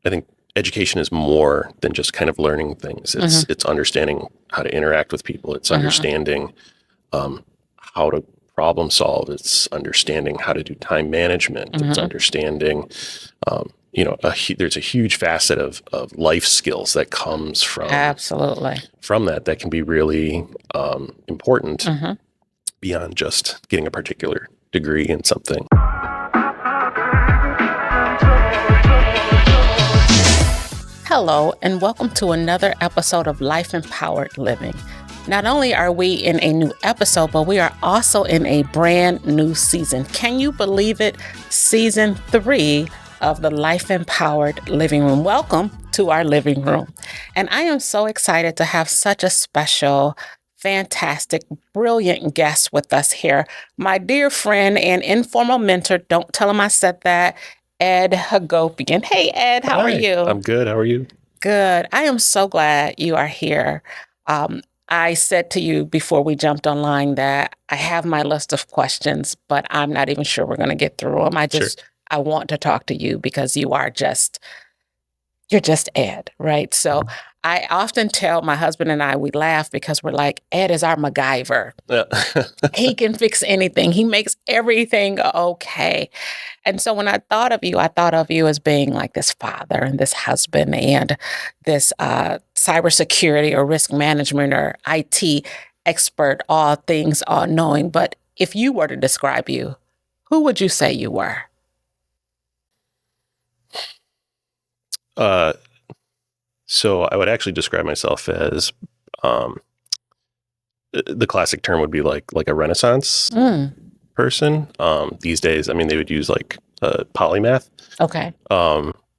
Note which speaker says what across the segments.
Speaker 1: I think education is more than just kind of learning things. It's understanding how to interact with people. It's understanding how to problem solve. It's understanding how to do time management. It's understanding, there's a huge facet of life skills that comes from
Speaker 2: Absolutely.
Speaker 1: from that can be really important beyond just getting a particular degree in something.
Speaker 2: Hello, and welcome to another episode of Life Empowered Living. Not only are we in a new episode, but we are also in a brand new season. Can you believe it? Season 3 of the Life Empowered Living Room. Welcome to our living room. And I am so excited to have such a special, fantastic, brilliant guest with us here. My dear friend and informal mentor, don't tell him I said that, Ed Hagopian. Hey, Ed, how are you?
Speaker 1: I'm good. How are you?
Speaker 2: Good. I am so glad you are here. I said to you before we jumped online that I have my list of questions, but I'm not even sure we're going to get through them. I want to talk to you because you're just Ed, right? So I often tell my husband and I, we laugh because we're like, Ed is our MacGyver.
Speaker 1: Yeah.
Speaker 2: He can fix anything. He makes everything okay. And so when I thought of you as being like this father and this husband and this cybersecurity or risk management or IT expert, all things, all knowing. But if you were to describe you, who would you say you were?
Speaker 1: So I would actually describe myself as, the classic term would be like a Renaissance person. These days, I mean, they would use like polymath.
Speaker 2: Okay.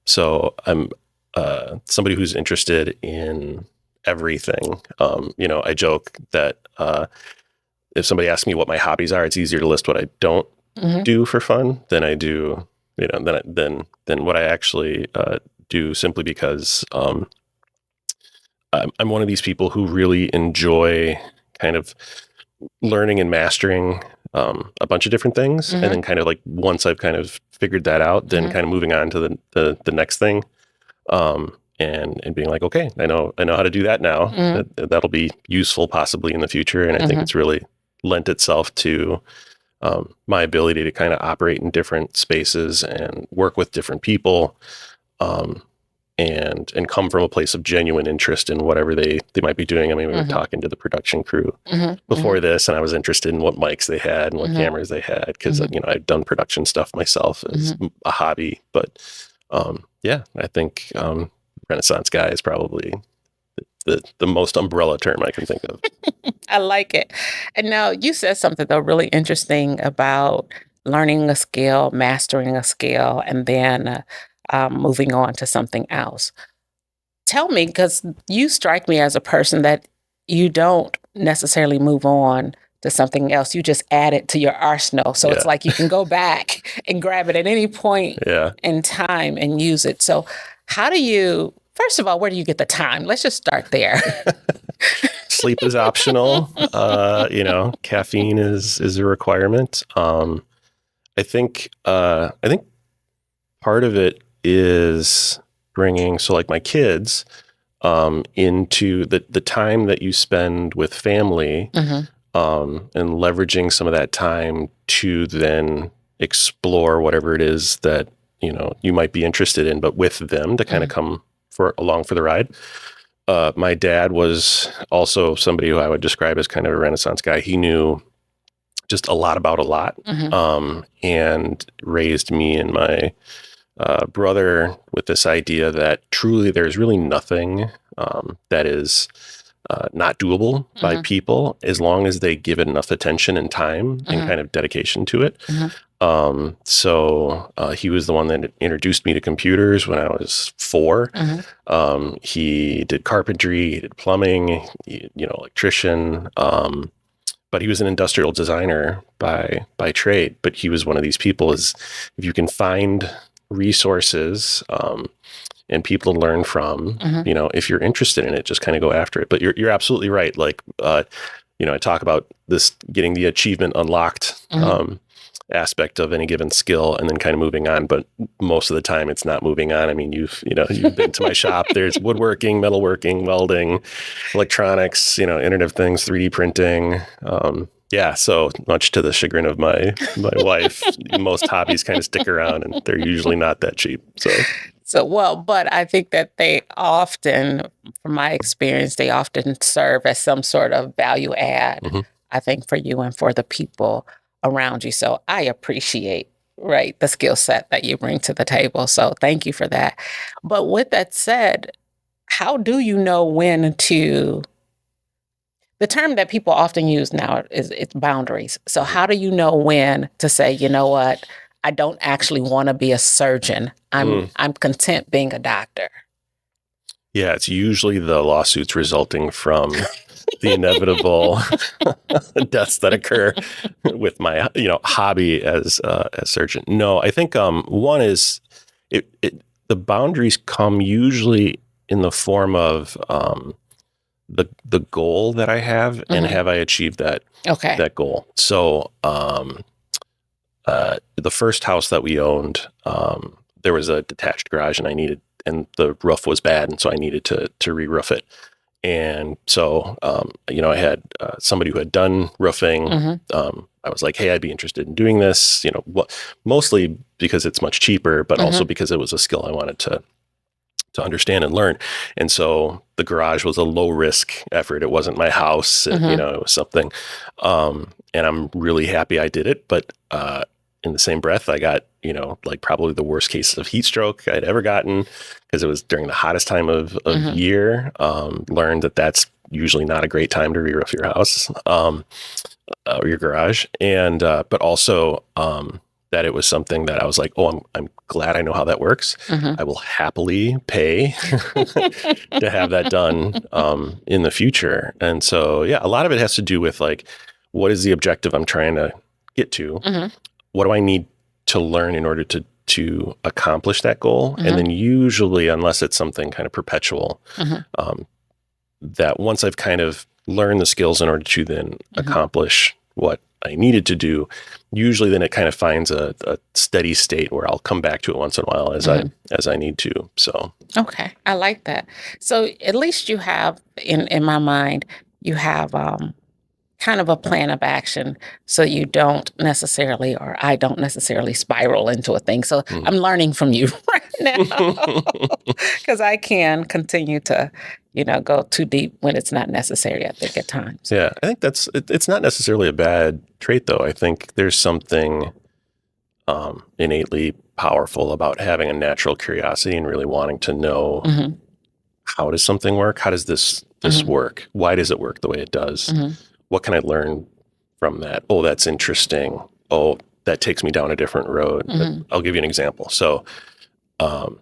Speaker 1: So I'm somebody who's interested in everything. I joke that if somebody asks me what my hobbies are, it's easier to list what I don't do for fun than I do, than what I actually do, simply because I'm one of these people who really enjoy kind of learning and mastering a bunch of different things, and then kind of like once I've kind of figured that out, then kind of moving on to the next thing, and being like, okay, I know how to do that now. That'll be useful possibly in the future, and I think it's really lent itself to my ability to kind of operate in different spaces and work with different people, and come from a place of genuine interest in whatever they might be doing. I mean, we were talking to the production crew before this, and I was interested in what mics they had and what cameras they had, because I've done production stuff myself as a hobby. But I think Renaissance guy is probably the most umbrella term I can think of.
Speaker 2: I like it. And now you said something though really interesting about learning a skill, mastering a skill, and then moving on to something else. Tell me, because you strike me as a person that you don't necessarily move on to something else. You just add it to your arsenal. So it's like you can go back and grab it at any point in time and use it. So first of all, where do you get the time? Let's just start there.
Speaker 1: Sleep is optional. Caffeine is a requirement. I think part of it is bringing, so like my kids, into the time that you spend with family, and leveraging some of that time to then explore whatever it is that, you might be interested in, but with them to kind of come along for the ride. My dad was also somebody who I would describe as kind of a Renaissance guy. He knew just a lot about a lot, and raised me and my brother with this idea that truly there's really nothing that is not doable by people as long as they give it enough attention and time and kind of dedication to it. So he was the one that introduced me to computers when I was 4. He did carpentry, he did plumbing, electrician, but he was an industrial designer by trade. But he was one of these people, is if you can find resources and people to learn from, if you're interested in it, just kind of go after it. But you're absolutely right. Like, I talk about this, getting the achievement unlocked aspect of any given skill and then kind of moving on. But most of the time it's not moving on. I mean, you've been to my shop, there's woodworking, metalworking, welding, electronics, Internet of Things, 3D printing. Yeah. So much to the chagrin of my wife, most hobbies kind of stick around and they're usually not that cheap.
Speaker 2: But I think that they often, from my experience, they often serve as some sort of value add, I think, for you and for the people around you. So I appreciate, the skill set that you bring to the table. So thank you for that. But with that said, how do you know when to... The term that people often use now is it's boundaries. So how do you know when to say, you know what, I don't actually want to be a surgeon. I'm content being a doctor.
Speaker 1: Yeah, it's usually the lawsuits resulting from the inevitable deaths that occur with my hobby as a surgeon. No, I think one is the boundaries come usually in the form of the goal that I have and have I achieved that goal. So the first house that we owned, there was a detached garage and the roof was bad. And so I needed to re-roof it. And so, I had somebody who had done roofing. I was like, hey, I'd be interested in doing this, mostly because it's much cheaper, but also because it was a skill I wanted to understand and learn. And so the garage was a low risk effort. It wasn't my house, it was something. And I'm really happy I did it. But in the same breath, I got, probably the worst case of heat stroke I'd ever gotten because it was during the hottest time of year. Learned that that's usually not a great time to re-roof your house or your garage. And, but also, that it was something that I was like, oh, I'm glad I know how that works. I will happily pay to have that done in the future. And so, yeah, a lot of it has to do with what is the objective I'm trying to get to? What do I need to learn in order to accomplish that goal? And then usually, unless it's something kind of perpetual, that once I've kind of learned the skills in order to then accomplish what I needed to do, usually then it kind of finds a steady state where I'll come back to it once in a while as I need to. So
Speaker 2: okay, I like that. So at least you have in my mind, you have kind of a plan of action, so you don't necessarily, or I don't necessarily spiral into a thing. So I'm learning from you right now because I can continue to go too deep when it's not necessary, I think, at times.
Speaker 1: Yeah, I think it's not necessarily a bad trait, though. I think there's something innately powerful about having a natural curiosity and really wanting to know how does something work? How does this work? Why does it work the way it does? What can I learn from that? Oh, that's interesting. Oh, that takes me down a different road. I'll give you an example. So I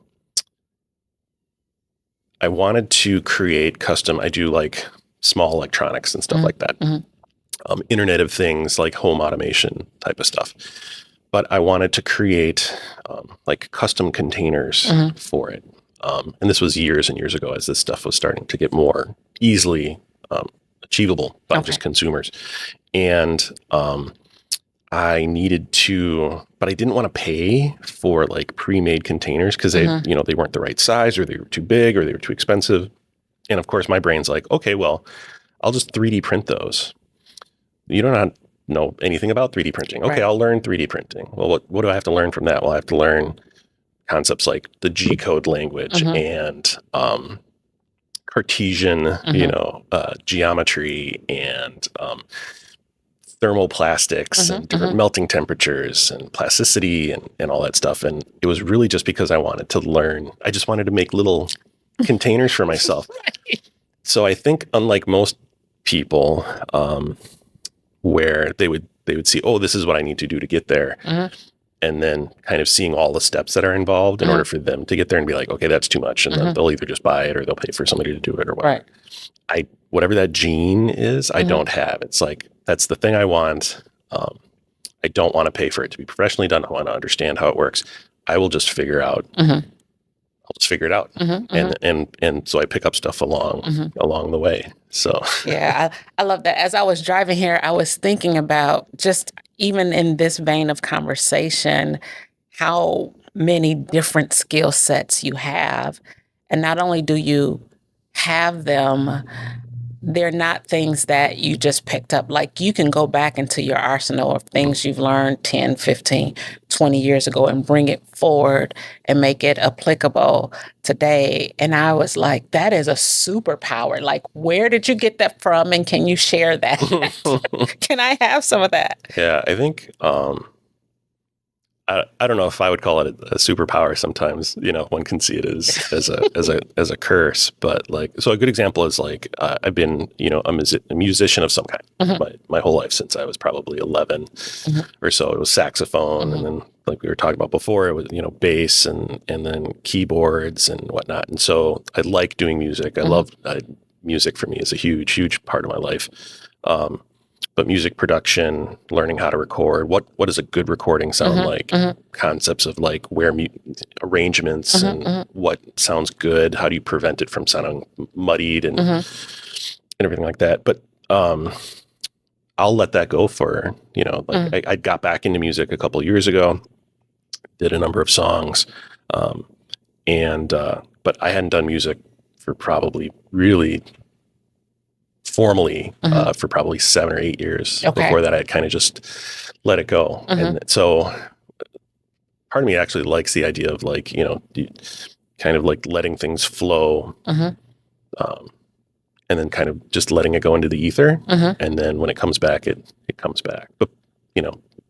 Speaker 1: wanted to create custom, I do small electronics and stuff like that. Internet of Things, like home automation type of stuff. But I wanted to create custom containers for it. And this was years and years ago as this stuff was starting to get more easily achievable by just consumers. And I needed to, but I didn't want to pay for pre-made containers because they, they weren't the right size, or they were too big, or they were too expensive. And of course my brain's like, okay, well, I'll just 3D print those. You don't know anything about 3D printing. Okay, I'll learn 3D printing. Well, what do I have to learn from that? Well, I have to learn concepts like the G code language and Cartesian, geometry and thermoplastics and different melting temperatures and plasticity and all that stuff. And it was really just because I wanted to learn. I just wanted to make little containers for myself. So I think, unlike most people, where they would see, oh, this is what I need to do to get there. And then kind of seeing all the steps that are involved in order for them to get there and be like, okay, that's too much. And then they'll either just buy it or they'll pay for somebody to do it or whatever. Whatever that gene is, I don't have. It's that's the thing I want. I don't want to pay for it to be professionally done. I want to understand how it works. I will just figure out. I'll just figure it out. And so I pick up stuff along the way. So
Speaker 2: yeah, I love that. As I was driving here, I was thinking about just even in this vein of conversation, how many different skill sets you have. And not only do you have them, they're not things that you just picked up. Like you can go back into your arsenal of things you've learned 10, 15, 20 years ago and bring it forward and make it applicable today. And I was like, that is a superpower. Like, where did you get that from? And can you share that? Can I have some of that?
Speaker 1: Yeah, I think I don't know if I would call it a superpower. Sometimes, one can see it as a curse. But like, so a good example is like I've been, a musician of some kind my whole life since I was probably 11 or so. It was saxophone, and then like we were talking about before, it was bass and then keyboards and whatnot. And so I like doing music. I love music. For me is a huge part of my life. But music production, learning how to record, what does a good recording sound like? Concepts of like where arrangements and what sounds good. How do you prevent it from sounding muddied and everything like that? But I'll let that go for I got back into music a couple of years ago, did a number of songs, but I hadn't done music for probably really formally for probably 7 or 8 years. Before that, I had kind of just let it go. And so part of me actually likes the idea of like, kind of like letting things flow and then kind of just letting it go into the ether. And then when it comes back, it comes back. But,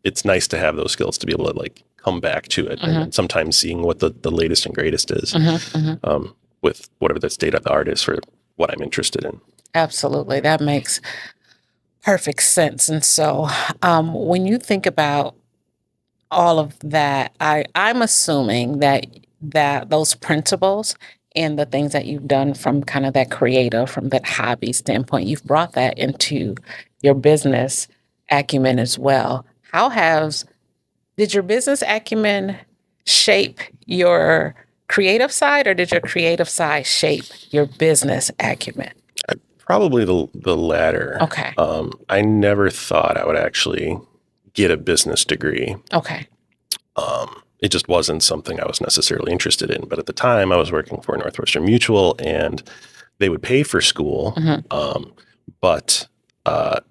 Speaker 1: it's nice to have those skills to be able to like come back to it. And sometimes seeing what the latest and greatest is with whatever the state of the art is for what I'm interested in.
Speaker 2: Absolutely. That makes perfect sense. And so when you think about all of that, I'm assuming that those principles and the things that you've done from kind of that creative, from that hobby standpoint, you've brought that into your business acumen as well. Did your business acumen shape your creative side, or did your creative side shape your business acumen?
Speaker 1: Probably the latter.
Speaker 2: Okay.
Speaker 1: I never thought I would actually get a business degree.
Speaker 2: Okay.
Speaker 1: It just wasn't something I was necessarily interested in. But at the time, I was working for Northwestern Mutual, and they would pay for school, but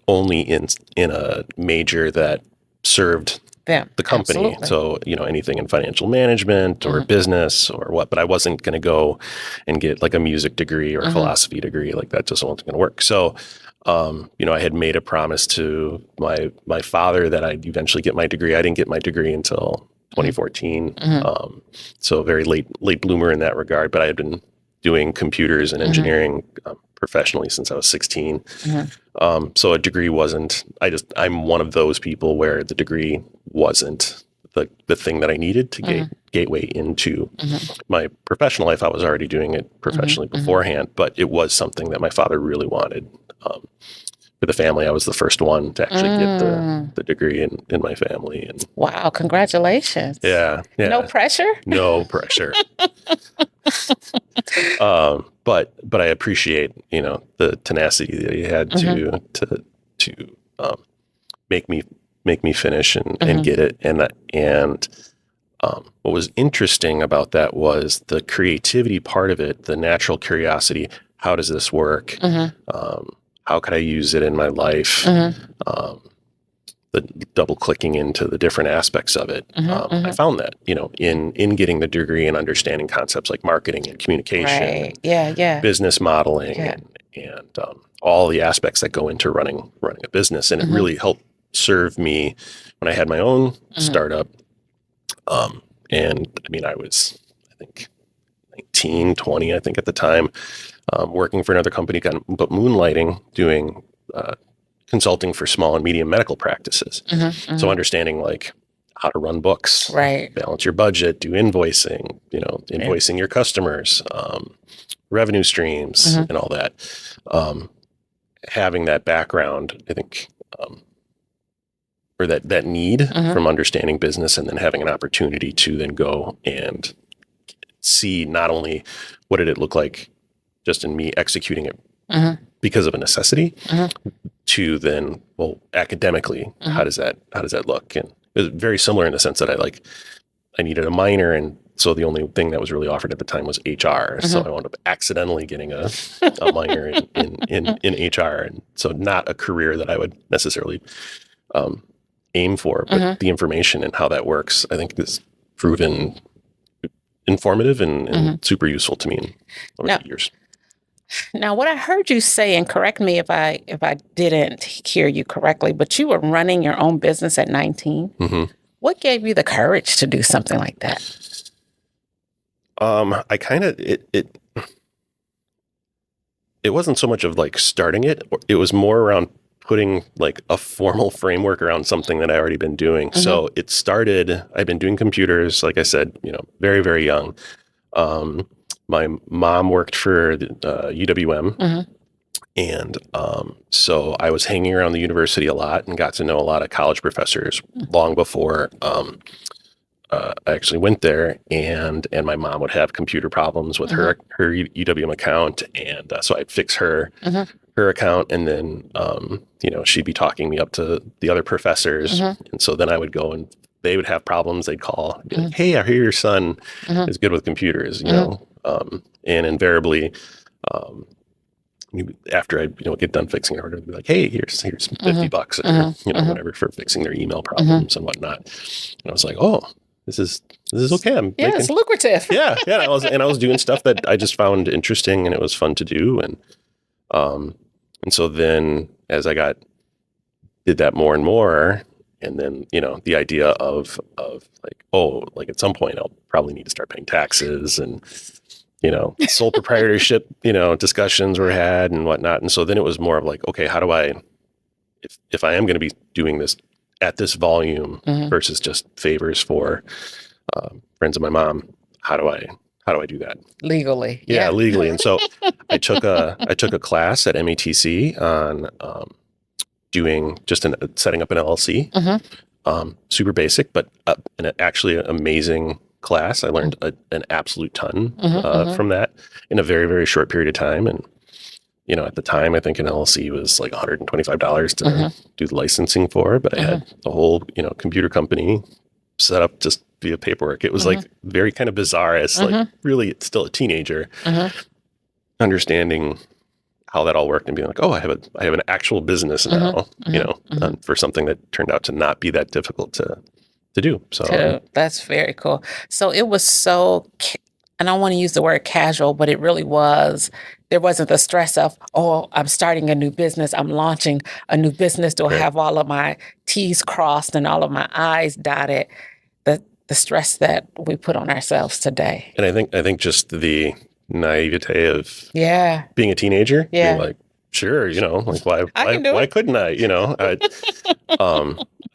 Speaker 1: only in a major that served the company.
Speaker 2: Absolutely.
Speaker 1: So, anything in financial management or business or what, but I wasn't going to go and get like a music degree or a philosophy degree. Like that just wasn't going to work. So, I had made a promise to my father that I'd eventually get my degree. I didn't get my degree until 2014. So a very late bloomer in that regard, but I had been doing computers and engineering professionally since I was 16. So a degree wasn't, I'm one of those people where the degree wasn't the thing that I needed to gateway into my professional life. I was already doing it professionally beforehand, but it was something that my father really wanted. For the family, I was the first one to actually get the degree in my family. And
Speaker 2: wow, congratulations.
Speaker 1: Yeah.
Speaker 2: No pressure?
Speaker 1: No pressure. But I appreciate, the tenacity that he had to make me finish and get it. And what was interesting about that was the creativity part of it, the natural curiosity. How does this work? How could I use it in my life? The double clicking into the different aspects of it. I found that, in getting the degree and understanding concepts like marketing and communication, business modeling, and all the aspects that go into running a business. And it really helped serve me when I had my own startup. And I mean, I was, I think, 19, 20, I think at the time, working for another company, but moonlighting, doing consulting for small and medium medical practices. So understanding like how to run books, balance your budget, do invoicing, invoicing your customers, revenue streams and all that. Having that background, I think, or that need from understanding business, and then having an opportunity to then go and see not only what did it look like just in me executing it because of a necessity, to then, well, academically, how does that look? And it was very similar in the sense that I needed a minor, and so the only thing that was really offered at the time was HR. So I wound up accidentally getting a minor in HR, and so not a career that I would necessarily aim for, but the information and how that works, I think, is proven informative and super useful to me over the years.
Speaker 2: Now, what I heard you say, and correct me if I didn't hear you correctly, but you were running your own business at 19. What gave you the courage to do something like that?
Speaker 1: I kind of it wasn't so much of like starting it. It was more around putting like a formal framework around something that I already been doing. So it started. I've been doing computers, like I said, very, very young. My mom worked for UWM, and so I was hanging around the university a lot and got to know a lot of college professors long before I actually went there. And my mom would have computer problems with her UWM account, and so I'd fix her account, and then she'd be talking me up to the other professors, and so then I would go and they would have problems. They'd call, be like, "Hey, I hear your son is good with computers," and invariably, after I get done fixing it, I'd be like, "Hey, here's $50 or whatever for fixing their email problems and whatnot." And I was like, "Oh, this is okay.
Speaker 2: It's lucrative."
Speaker 1: Yeah. I was doing stuff that I just found interesting and it was fun to do, and so then as I did that more and more. And then, the idea of like, at some point I'll probably need to start paying taxes, and, sole proprietorship, discussions were had and whatnot. And so then it was more of like, okay, how do I, if I am going to be doing this at this volume versus just favors for friends of my mom, how do I do that
Speaker 2: legally?
Speaker 1: Yeah, legally. And so I took a class at METC on, doing just setting up an LLC, super basic, but actually an amazing class. I learned an absolute ton from that in a very, very short period of time. And, at the time, I think an LLC was like $125 to do the licensing for, but I had a whole, computer company set up just via paperwork. It was like very kind of bizarre as like really still a teenager, understanding how that all worked and being like, oh, I have an actual business now, for something that turned out to not be that difficult to do. So
Speaker 2: that's very cool. So it was so, and I don't want to use the word casual, but it really was. There wasn't the stress of, oh, I'm starting a new business. I'm launching a new business. Do I have all of my T's crossed and all of my I's dotted? The stress that we put on ourselves today.
Speaker 1: And I think just the naivete of being a teenager, being like, sure, like why couldn't I?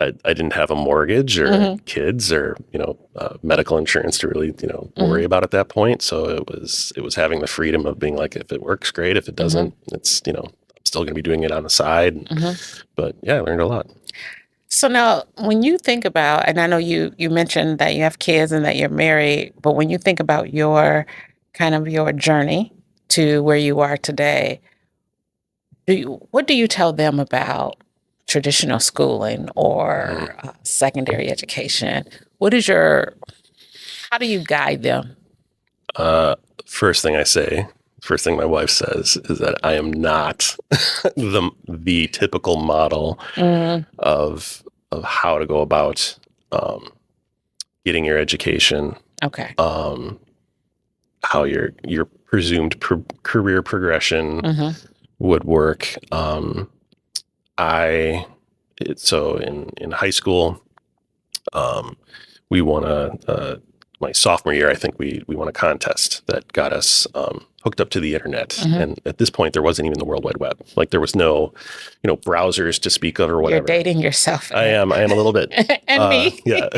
Speaker 1: I didn't have a mortgage or kids or medical insurance to really worry about at that point. So it was having the freedom of being like, if it works, great. If it doesn't, it's I'm still going to be doing it on the side. But yeah, I learned a lot.
Speaker 2: So now, when you think about, and I know you mentioned that you have kids and that you're married, but when you think about your journey to where you are today, what do you tell them about traditional schooling or secondary education? How do you guide them?
Speaker 1: First thing my wife says is that I am not the typical model of how to go about getting your education.
Speaker 2: Okay.
Speaker 1: How your presumed career progression would work. So in high school, we won my sophomore year, I think we won a contest that got us hooked up to the internet. And at this point, there wasn't even the World Wide Web. Like there was no, browsers to speak of or whatever.
Speaker 2: You're dating yourself.
Speaker 1: I am a little bit.
Speaker 2: And me.
Speaker 1: Yeah.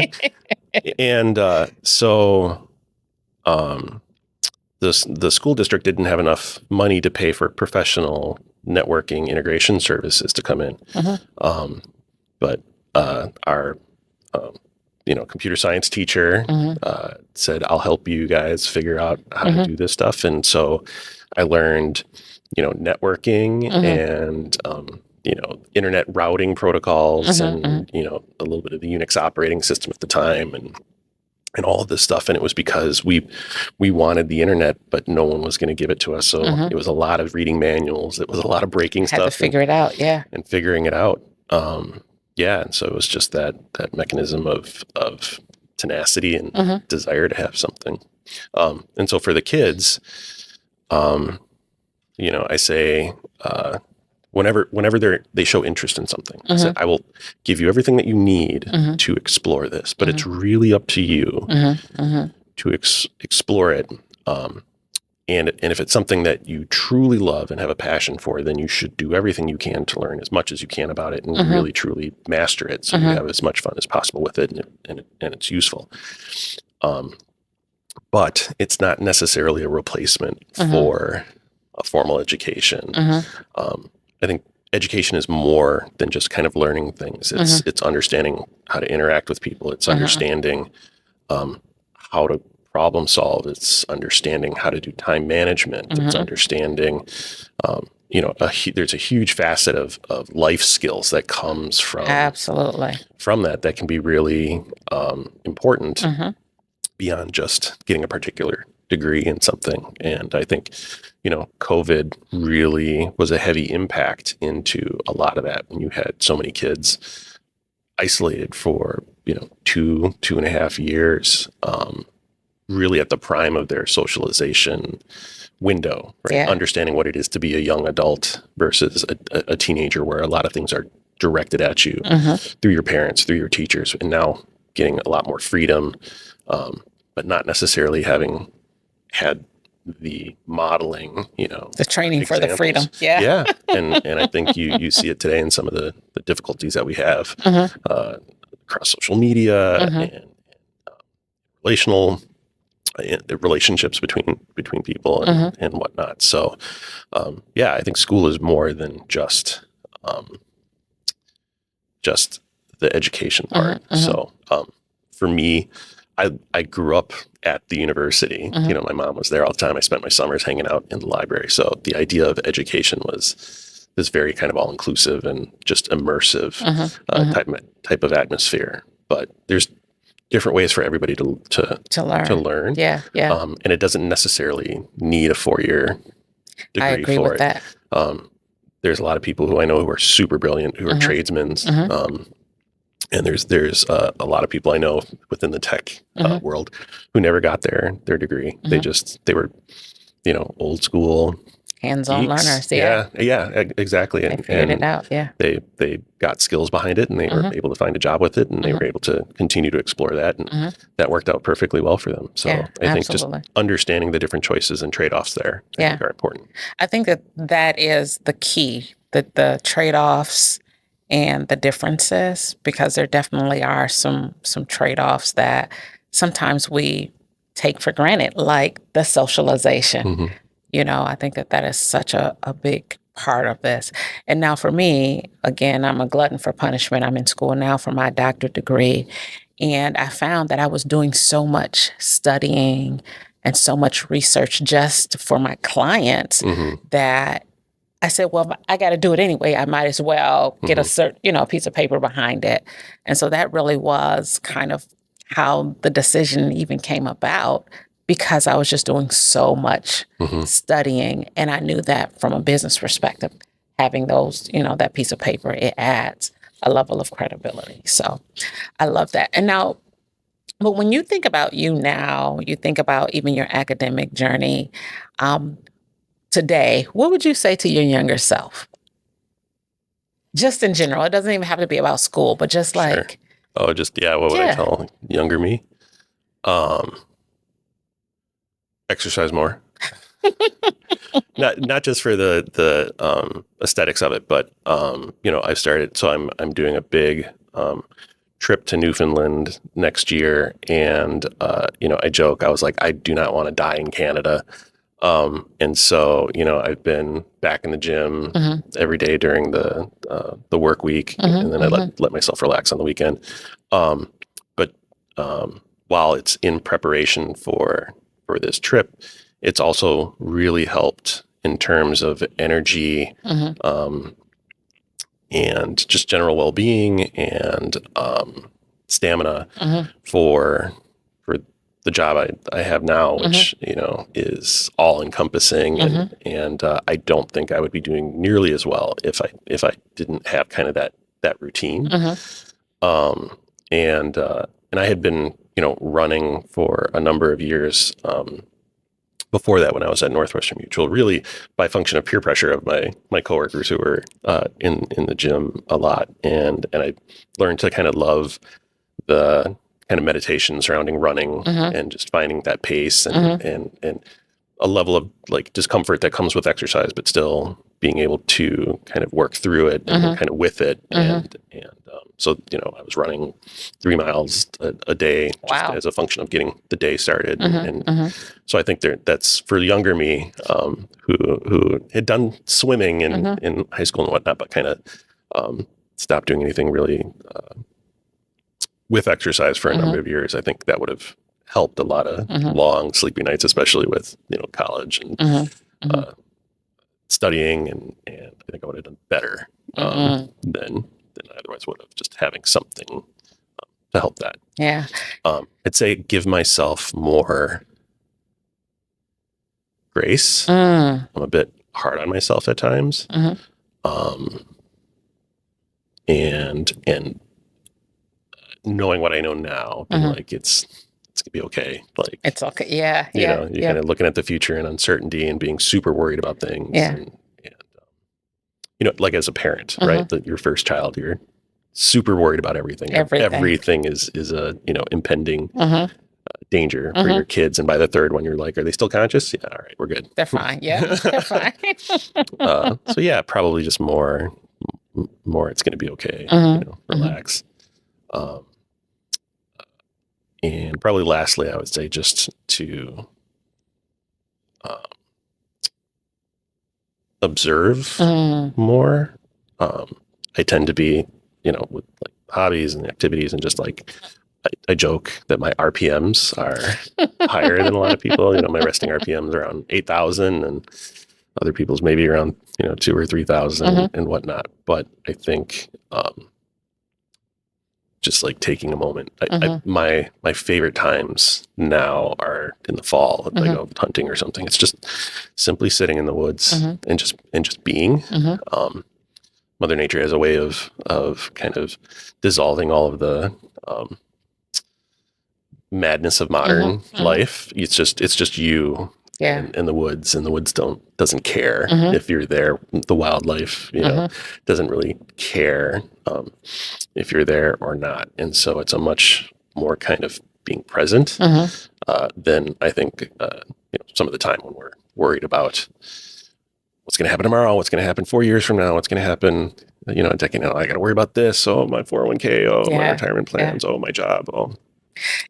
Speaker 1: And so the school district didn't have enough money to pay for professional networking integration services to come in. But our computer science teacher, said, I'll help you guys figure out how to do this stuff. And so I learned, networking and, internet routing protocols and, a little bit of the Unix operating system at the time and all of this stuff. And it was because we wanted the internet, but no one was going to give it to us. So it was a lot of reading manuals. It was a lot of breaking stuff.
Speaker 2: Had to figure it out. Yeah.
Speaker 1: And figuring it out. And so it was just that mechanism of tenacity and desire to have something. And so for the kids, I say, whenever they show interest in something, I said, I will give you everything that you need to explore this, but it's really up to you to explore it. And if it's something that you truly love and have a passion for, then you should do everything you can to learn as much as you can about it and really, truly master it so you have as much fun as possible with it and it's useful. But it's not necessarily a replacement for a formal education. I think education is more than just kind of learning things. It's understanding how to interact with people. It's understanding how to problem solve. It's understanding how to do time management. It's understanding, there's a huge facet of life skills that comes from from that can be really important beyond just getting a particular degree in something. And I think, COVID really was a heavy impact into a lot of that when you had so many kids isolated for, 2.5 years, really at the prime of their socialization window, right? Yeah. Understanding what it is to be a young adult versus a teenager, where a lot of things are directed at you through your parents, through your teachers, and now getting a lot more freedom, but not necessarily having had the modeling,
Speaker 2: the training
Speaker 1: examples.
Speaker 2: For the freedom. Yeah.
Speaker 1: Yeah. And I think you see it today in some of the difficulties that we have across social media and relationships between people and whatnot. So, I think school is more than just the education part. So, for me, I grew up at the university. My mom was there all the time. I spent my summers hanging out in the library. So the idea of education was this very kind of all-inclusive and just immersive type of atmosphere. But there's different ways for everybody to learn.
Speaker 2: Yeah.
Speaker 1: And it doesn't necessarily need a 4-year degree.
Speaker 2: I agree with that.
Speaker 1: There's a lot of people who I know who are super brilliant, who are tradesmen. And there's a lot of people I know within the tech world who never got their degree. They were, old school
Speaker 2: hands-on
Speaker 1: geeks.
Speaker 2: learners.
Speaker 1: Yeah, exactly.
Speaker 2: They figured it out. Yeah.
Speaker 1: They got skills behind it, and they were able to find a job with it, and they were able to continue to explore that, and that worked out perfectly well for them. So I think just understanding the different choices and trade-offs there I think are important.
Speaker 2: I think that is the key, the trade-offs and the differences, because there definitely are some trade-offs that sometimes we take for granted, like the socialization. I think that is such a big part of this. And now for me, again, I'm a glutton for punishment. I'm in school now for my doctorate degree. And I found that I was doing so much studying and so much research just for my clients that I said, well, I got to do it anyway. I might as well get a piece of paper behind it. And so that really was kind of how the decision even came about, because I was just doing so much studying. And I knew that from a business perspective, having those, that piece of paper, it adds a level of credibility. So I love that. And now, but when you think about you now, you think about even your academic journey, today, what would you say to your younger self? Just in general. It doesn't even have to be about school, but just like...
Speaker 1: Sure. What would I tell younger me? Exercise more. Not just for the aesthetics of it, but I've started. So I'm doing a big trip to Newfoundland next year, and I joke. I was like, I do not want to die in Canada. And so, I've been back in the gym every day during the work week, and then I let myself relax on the weekend. But while it's in preparation for this trip, it's also really helped in terms of energy, and just general well-being and stamina for the job I have now, which is all encompassing, and I don't think I would be doing nearly as well if I didn't have kind of that routine. And I had been running for a number of years before that, when I was at Northwestern Mutual, really by function of peer pressure of my coworkers who were in the gym a lot, and I learned to kind of love the kind of meditation surrounding running and just finding that pace and a level of like discomfort that comes with exercise, but still being able to kind of work through it and kind of with it. And so, I was running 3 miles a day just as a function of getting the day started. And so I think that's for younger me, who had done swimming in high school and whatnot, but kind of stopped doing anything really with exercise for a number of years. I think that would have helped a lot of long sleepy nights, especially with college and studying, and I think I would have done better than I otherwise would have, just having something to help that.
Speaker 2: Yeah.
Speaker 1: I'd say give myself more grace. I'm a bit hard on myself at times. And knowing what I know now, being like, it's gonna be okay. Like,
Speaker 2: it's okay. Yeah.
Speaker 1: You're kind of looking at the future and uncertainty and being super worried about things.
Speaker 2: Yeah.
Speaker 1: And like as a parent, right? That your first child, you're super worried about everything. Everything is a, impending danger for your kids. And by the third one, you're like, are they still conscious? Yeah. All right. We're good.
Speaker 2: They're fine. Yeah. They're fine.
Speaker 1: So yeah, probably just more, it's going to be okay. Relax. And probably lastly, I would say just to observe more. I tend to be, with like hobbies and activities, and just like I joke that my RPMs are higher than a lot of people. My resting RPMs are around 8,000, and other people's maybe around 2,000 or 3,000 and whatnot. But I think just like taking a moment. My favorite times now are in the fall. If I go hunting or something, it's just simply sitting in the woods and just being. Mother Nature has a way of kind of dissolving all of the madness of modern life. It's just you in the woods, and the woods doesn't care if you're there. The wildlife, doesn't really care if you're there or not. And so it's a much more kind of being present than I think some of the time when we're worried about what's going to happen tomorrow, what's going to happen 4 years from now, what's going to happen a decade now. I got to worry about this. Oh, my 401k. My retirement plans. Oh, my job. Oh.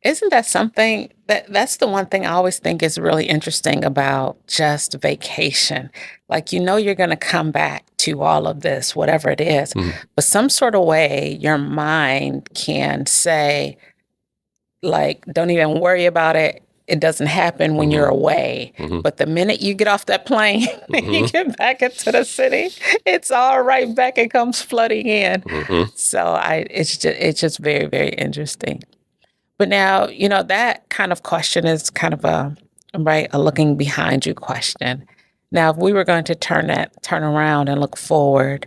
Speaker 2: Isn't that something that's the one thing I always think is really interesting about just vacation? Like, you're going to come back to all of this, whatever it is, but some sort of way your mind can say, like, don't even worry about it. It doesn't happen when you're away. But the minute you get off that plane and you get back into the city, it's all right back. It comes flooding in. So it's just very, very interesting. But now, that kind of question is kind of a looking behind you question. Now, if we were going to turn around and look forward,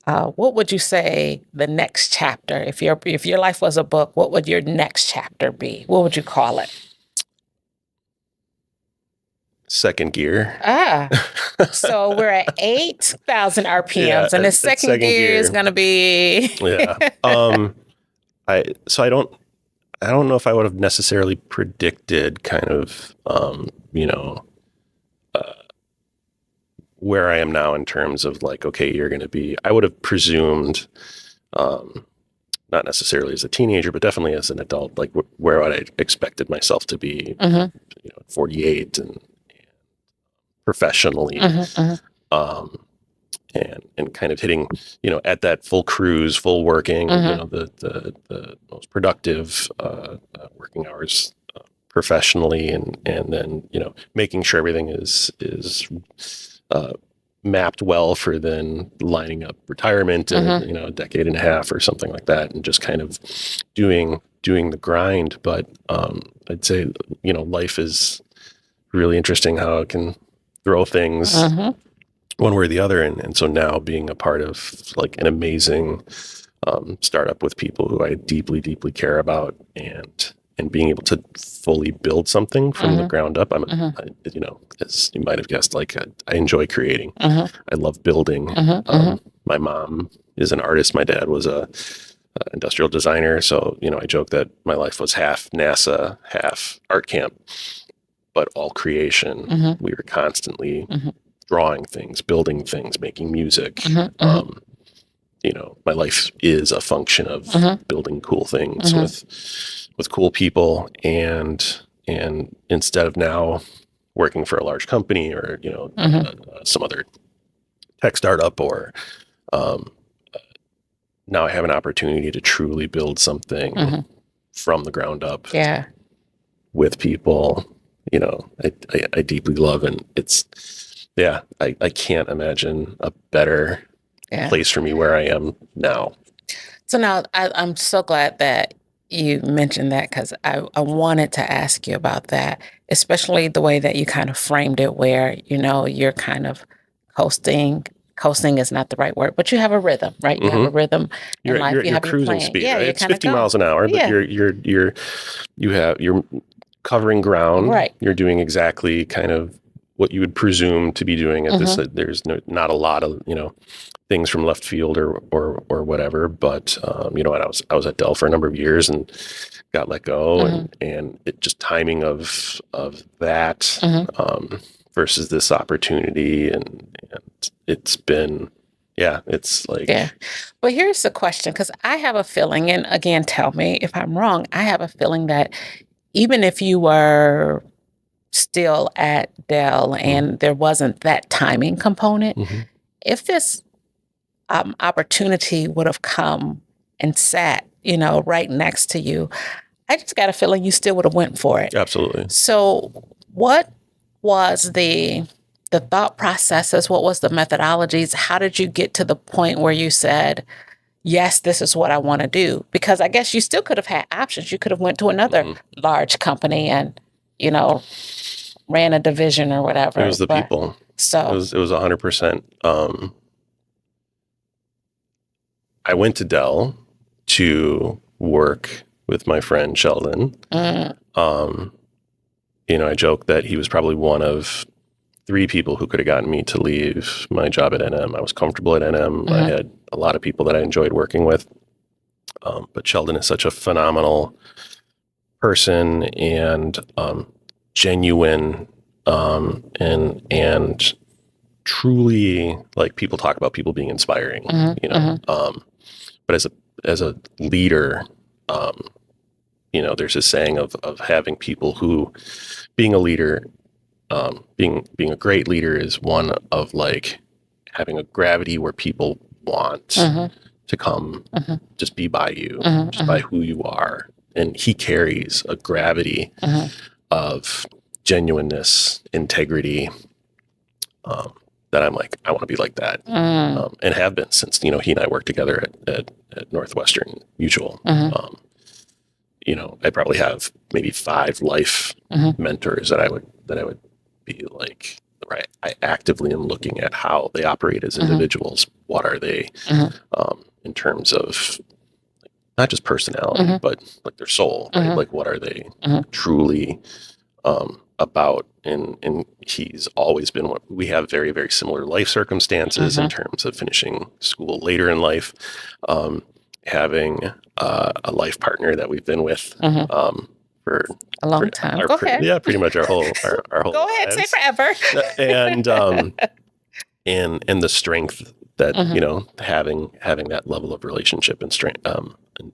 Speaker 2: what would you say the next chapter, if your life was a book, what would your next chapter be? What would you call it?
Speaker 1: Second gear.
Speaker 2: So we're at 8,000 RPMs, and the second gear is going to be.
Speaker 1: I don't know if I would have necessarily predicted kind of, where I am now in terms of like, okay, you're going to be, I would have presumed, not necessarily as a teenager, but definitely as an adult, like where would I expected myself to be, 48 and professionally. and kind of hitting, at that full cruise, full working, the most productive working hours professionally, and then making sure everything is mapped well for then lining up retirement in a decade and a half or something like that, and just kind of doing the grind. But I'd say life is really interesting, how it can throw things one way or the other, and so now being a part of like an amazing startup with people who I deeply care about, and being able to fully build something from the ground up. As you might have guessed, like I enjoy creating. I love building. My mom is an artist. My dad was a industrial designer. So, I joke that my life was half NASA, half art camp, but all creation. We were constantly drawing things, building things, making music. My life is a function of building cool things with cool people, and instead of now working for a large company or some other tech startup, or now I have an opportunity to truly build something from the ground up with people I deeply love, and I can't imagine a better place for me where I am now.
Speaker 2: So now I'm so glad that you mentioned that, because I wanted to ask you about that, especially the way that you kind of framed it, where, you're kind of coasting. Coasting is not the right word, but you have a rhythm, right? You have a rhythm in life.
Speaker 1: You have cruising speed, right? It's 50 miles an hour, but you're covering ground.
Speaker 2: Right.
Speaker 1: You're doing exactly kind of what you would presume to be doing at this. There's not a lot of, things from left field or whatever, but I was at Dell for a number of years and got let go, and it just timing of that versus this opportunity, and it's been it's like
Speaker 2: But here's the question, because I have a feeling, and again, tell me if I'm wrong, I have a feeling that even if you were still at Dell and there wasn't that timing component, if this opportunity would have come and sat, right next to you, I just got a feeling you still would have went for it.
Speaker 1: Absolutely.
Speaker 2: So what was the thought processes? What was the methodologies? How did you get to the point where you said, yes, this is what I want to do? Because I guess you still could have had options. You could have went to another large company and, ran a division or whatever.
Speaker 1: It was the people.
Speaker 2: So
Speaker 1: it was 100%. I went to Dell to work with my friend Sheldon. I joke that he was probably one of 3 people who could have gotten me to leave my job at NM. I was comfortable at NM. I had a lot of people that I enjoyed working with. But Sheldon is such a phenomenal person, and genuine, and truly, like, people talk about people being inspiring, but as a leader, there's this saying of having people who, being a leader, being a great leader is one of like having a gravity where people want to come just be by you, just by who you are. And he carries a gravity of genuineness, integrity, that I'm like, I want to be like that, and have been since, he and I worked together at Northwestern Mutual. I probably have maybe 5 life mentors that I would be like, right, I actively am looking at how they operate as individuals. What are they in terms of not just personality, but like their soul, right? Like, what are they truly about? And he's always been what we have, very, very similar life circumstances in terms of finishing school later in life, having a life partner that we've been with for
Speaker 2: a long time. Go ahead.
Speaker 1: Yeah, pretty much our whole
Speaker 2: Go ahead,
Speaker 1: lives.
Speaker 2: say forever.
Speaker 1: and the strength that having that level of relationship and strength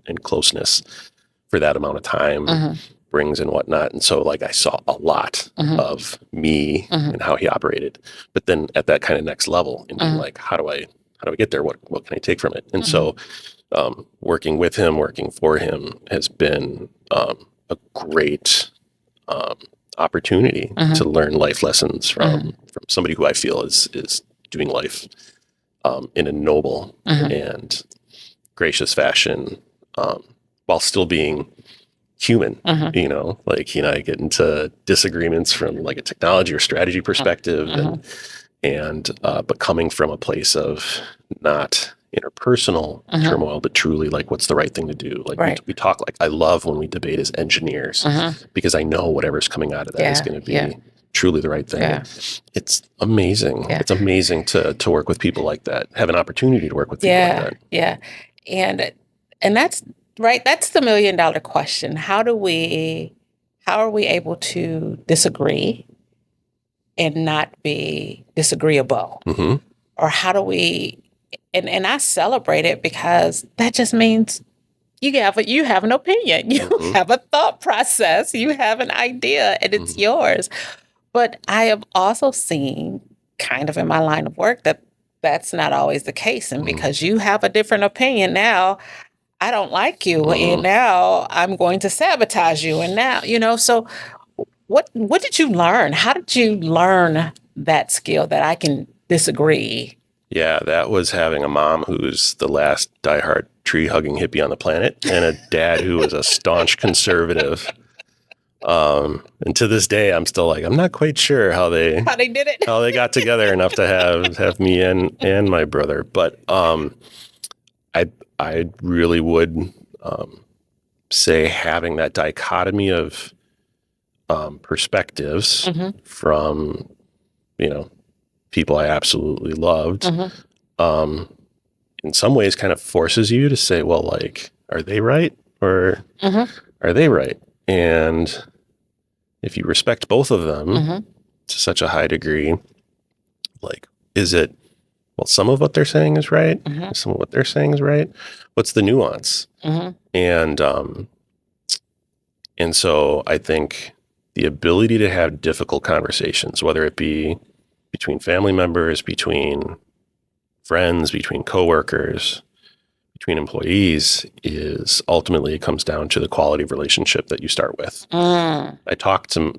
Speaker 1: and closeness for that amount of time brings and whatnot. And so like I saw a lot of me and how he operated, but then at that kind of next level and being like, how do I get there? What can I take from it? And so working with him, working for him has been a great opportunity to learn life lessons from somebody who I feel is doing life in a noble and gracious fashion, while still being human. You know, like he and I get into disagreements from like a technology or strategy perspective, and but coming from a place of not interpersonal turmoil, but truly like what's the right thing to do. Like we talk, like I love when we debate as engineers because I know whatever's coming out of that is going to be truly the right thing. It's amazing. It's amazing to work with people like that, have an opportunity to work with people like that.
Speaker 2: And that's right. That's the $1 million question. How are we able to disagree and not be disagreeable? Or how do we, and I celebrate it because that just means you have an opinion, you have a thought process, you have an idea, and it's yours. But I have also seen kind of in my line of work that that's not always the case. And because you have a different opinion now, I don't like you, and now I'm going to sabotage you. And now, you know, so what did you learn? How did you learn that skill that I can disagree?
Speaker 1: Yeah, that was having a mom who's the last diehard tree-hugging hippie on the planet and a dad who was a staunch conservative. And to this day, I'm still like, I'm not quite sure how they did it, how they got together enough to have me and my brother. But I really would say having that dichotomy of perspectives from, you know, people I absolutely loved, in some ways kind of forces you to say, well, like, are they right or are they right? And if you respect both of them to such a high degree, like, is it, well, some of what they're saying is right, some of what they're saying is right. What's the nuance? And so I think the ability to have difficult conversations, whether it be between family members, between friends, between coworkers, between employees, is ultimately it comes down to the quality of relationship that you start with. I talked to,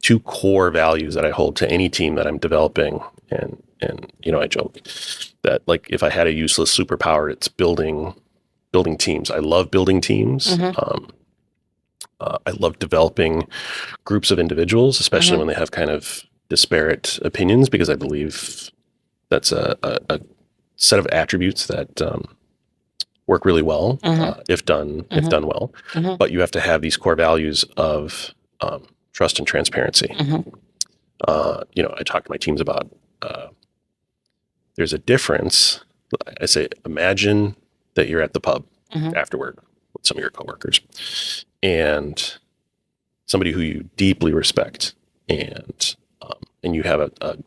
Speaker 1: two core values that I hold to any team that I'm developing. And, you know, I joke that like, if I had a useless superpower, it's building teams. I love building teams. I love developing groups of individuals, especially when they have kind of disparate opinions, because I believe that's a set of attributes that work really well if done well. But you have to have these core values of trust and transparency. You know, I talk to my teams about there's a difference. I say, imagine that you're at the pub after work with some of your coworkers, and somebody who you deeply respect, and you have a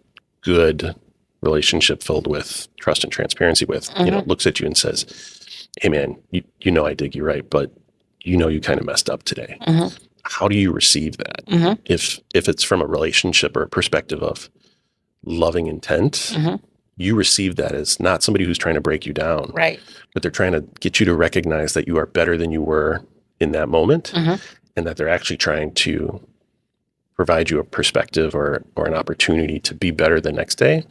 Speaker 1: good relationship filled with trust and transparency with, you know, looks at you and says, hey man, you know, I dig you, right? But you know, you kind of messed up today. How do you receive that? If it's from a relationship or a perspective of loving intent, you receive that as not somebody who's trying to break you down,
Speaker 2: Right.
Speaker 1: but they're trying to get you to recognize that you are better than you were in that moment, and that they're actually trying to provide you a perspective or an opportunity to be better the next day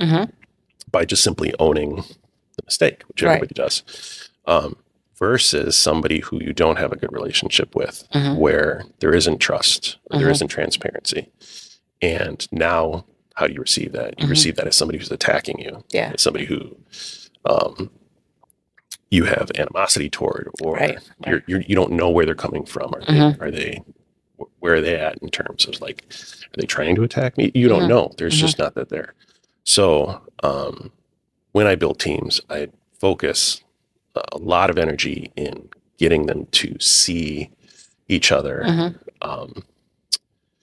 Speaker 1: by just simply owning the mistake, which everybody does, versus somebody who you don't have a good relationship with, where there isn't trust or there isn't transparency. And now, how do you receive that? You receive that as somebody who's attacking you, as somebody who you have animosity toward, or you don't know where they're coming from. Are they where are they at in terms of like, are they trying to attack me? You don't know. There's just not that there. So when I build teams, I focus a lot of energy in getting them to see each other.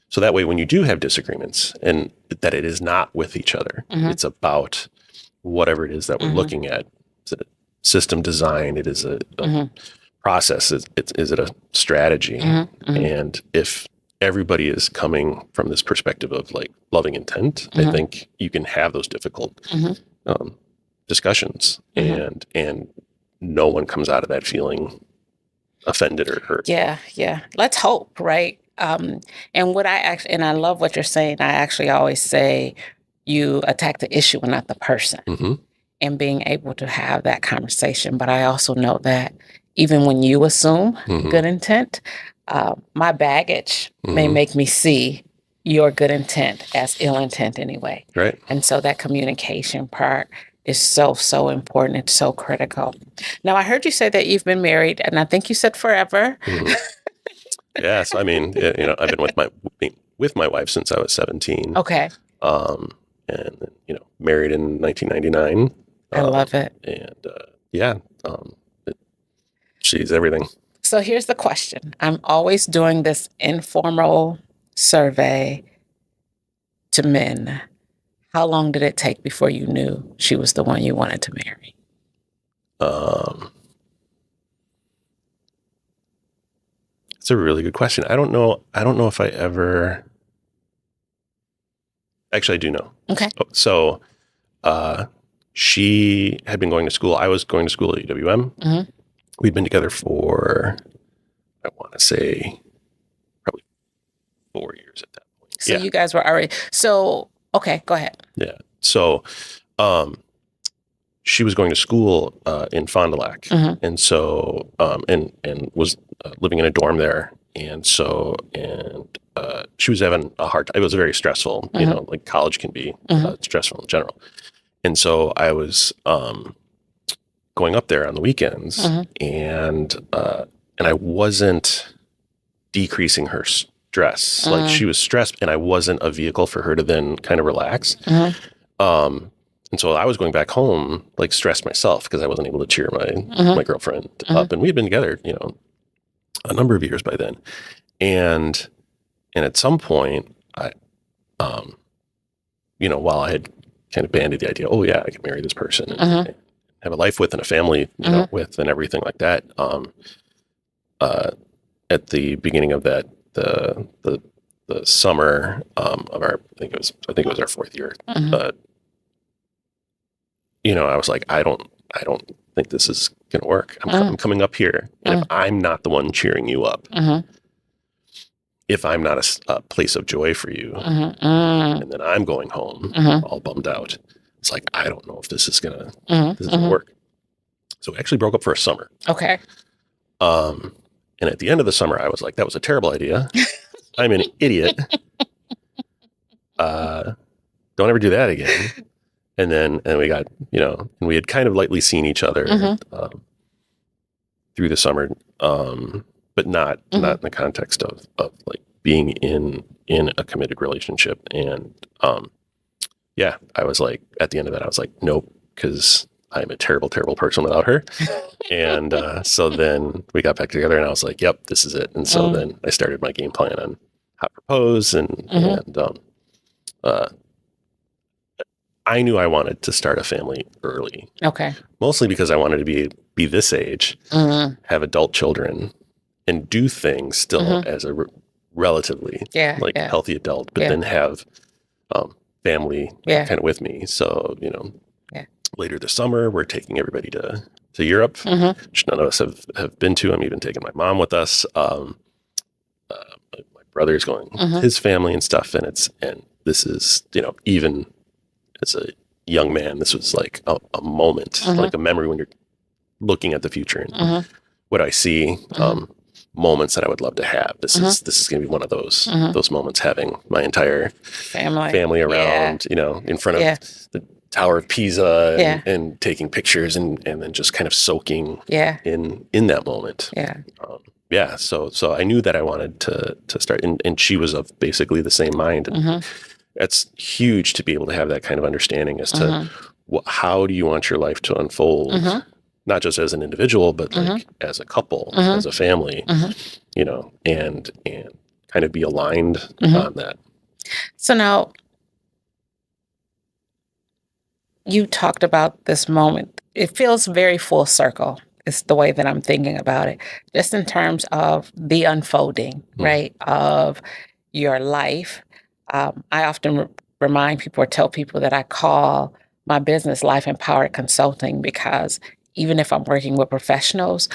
Speaker 1: So that way, when you do have disagreements, and that it is not with each other, it's about whatever it is that we're looking at. Is it a system design? It is a process? Is it a strategy? And if everybody is coming from this perspective of like loving intent, I think you can have those difficult discussions, and no one comes out of that feeling offended or hurt.
Speaker 2: Yeah. Let's hope, right? And I love what you're saying. I actually always say you attack the issue and not the person, and being able to have that conversation. But I also know that even when you assume good intent, my baggage may make me see your good intent as ill intent anyway.
Speaker 1: Right.
Speaker 2: And so that communication part is so important. It's so critical. Now, I heard you say that you've been married, and I think you said forever.
Speaker 1: Yes, I mean, I've been with my wife since I was 17.
Speaker 2: Okay.
Speaker 1: And married in 1999.
Speaker 2: I love it.
Speaker 1: And she's everything.
Speaker 2: So here's the question. I'm always doing this informal survey to men. How long did it take before you knew she was the one you wanted to marry?
Speaker 1: It's a really good question. I don't know if I ever. Actually, I do know.
Speaker 2: Okay.
Speaker 1: So, she had been going to school. I was going to school at UWM. We'd been together for, I want to say, probably 4 years at that point.
Speaker 2: So you guys were already. So, okay, go ahead.
Speaker 1: Yeah. So, she was going to school in Fond du Lac, and so and was living in a dorm there, and so she was having a hard time. It was very stressful, like college can be stressful in general, and so I was going up there on the weekends, and I wasn't decreasing her stress. Like she was stressed, and I wasn't a vehicle for her to then kind of relax. And so I was going back home, like stressed myself because I wasn't able to cheer my girlfriend up. And we had been together, a number of years by then. And at some point, I, while I had kind of bandied the idea, oh yeah, I could marry this person and have a life with and a family, with and everything like that. At the beginning of that, the summer of our, I think it was our 4th year. I was like, I don't think this is going to work. I'm coming up here, and if I'm not the one cheering you up, if I'm not a place of joy for you, and then I'm going home all bummed out, it's like, I don't know if this is going to work. So we actually broke up for a summer.
Speaker 2: Okay.
Speaker 1: And at the end of the summer, I was like, that was a terrible idea. I'm an idiot. Don't ever do that again. And we got, and we had kind of lightly seen each other through the summer, but not in the context of like being in a committed relationship. And I was like, at the end of that, I was like, nope, because I'm a terrible, terrible person without her. And so then we got back together, and I was like, yep, this is it. And so then I started my game plan on how to propose, and I knew I wanted to start a family early.
Speaker 2: Okay.
Speaker 1: Mostly because I wanted to be this age, have adult children, and do things still as a relatively healthy adult, but then have family kind of with me. So, later this summer, we're taking everybody to Europe, which none of us have been to. I'm even taking my mom with us. My brother's going with his family and stuff. And this is, even as a young man, this was like a moment, like a memory when you're looking at the future and what I see, moments that I would love to have. This is going to be one of those moments, having my entire family around, in front of the Tower of Pisa and taking pictures and then just kind of soaking in that moment. So I knew that I wanted to start, and she was of basically the same mind. And that's huge to be able to have that kind of understanding as to how do you want your life to unfold, not just as an individual, but like as a couple, as a family, and kind of be aligned on that.
Speaker 2: So now you talked about this moment. It feels very full circle. is the way that I'm thinking about it, just in terms of the unfolding, right, of your life. I often remind people or tell people that I call my business Life Empowered Consulting, because even if I'm working with professionals,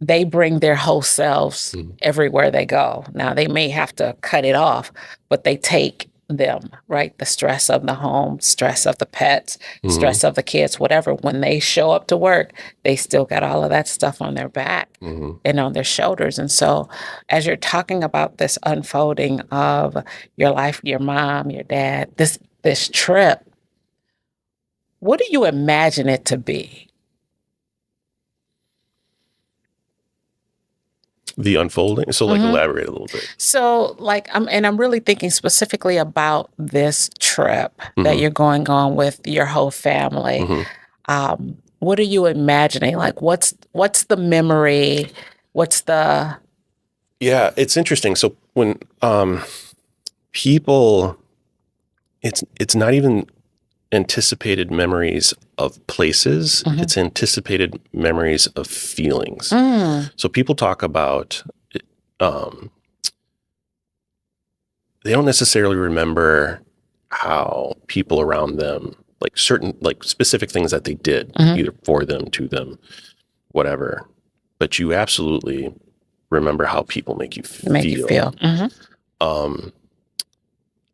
Speaker 2: they bring their whole selves everywhere they go. Now, they may have to cut it off, but they take them, right? The stress of the home, stress of the pets, stress of the kids, whatever. When they show up to work, they still got all of that stuff on their back and on their shoulders. And so as you're talking about this unfolding of your life, your mom, your dad, this trip, what do you imagine it to be?
Speaker 1: The unfolding. So elaborate a little bit.
Speaker 2: So I'm really thinking specifically about this trip that you're going on with your whole family. What are you imagining? Like, what's the memory? What's the...
Speaker 1: Yeah, it's interesting. So when people, it's not even anticipated memories of places, it's anticipated memories of feelings. So people talk about, they don't necessarily remember how people around them, like certain, like specific things that they did, either for them, to them, whatever. But you absolutely remember how people make you feel. I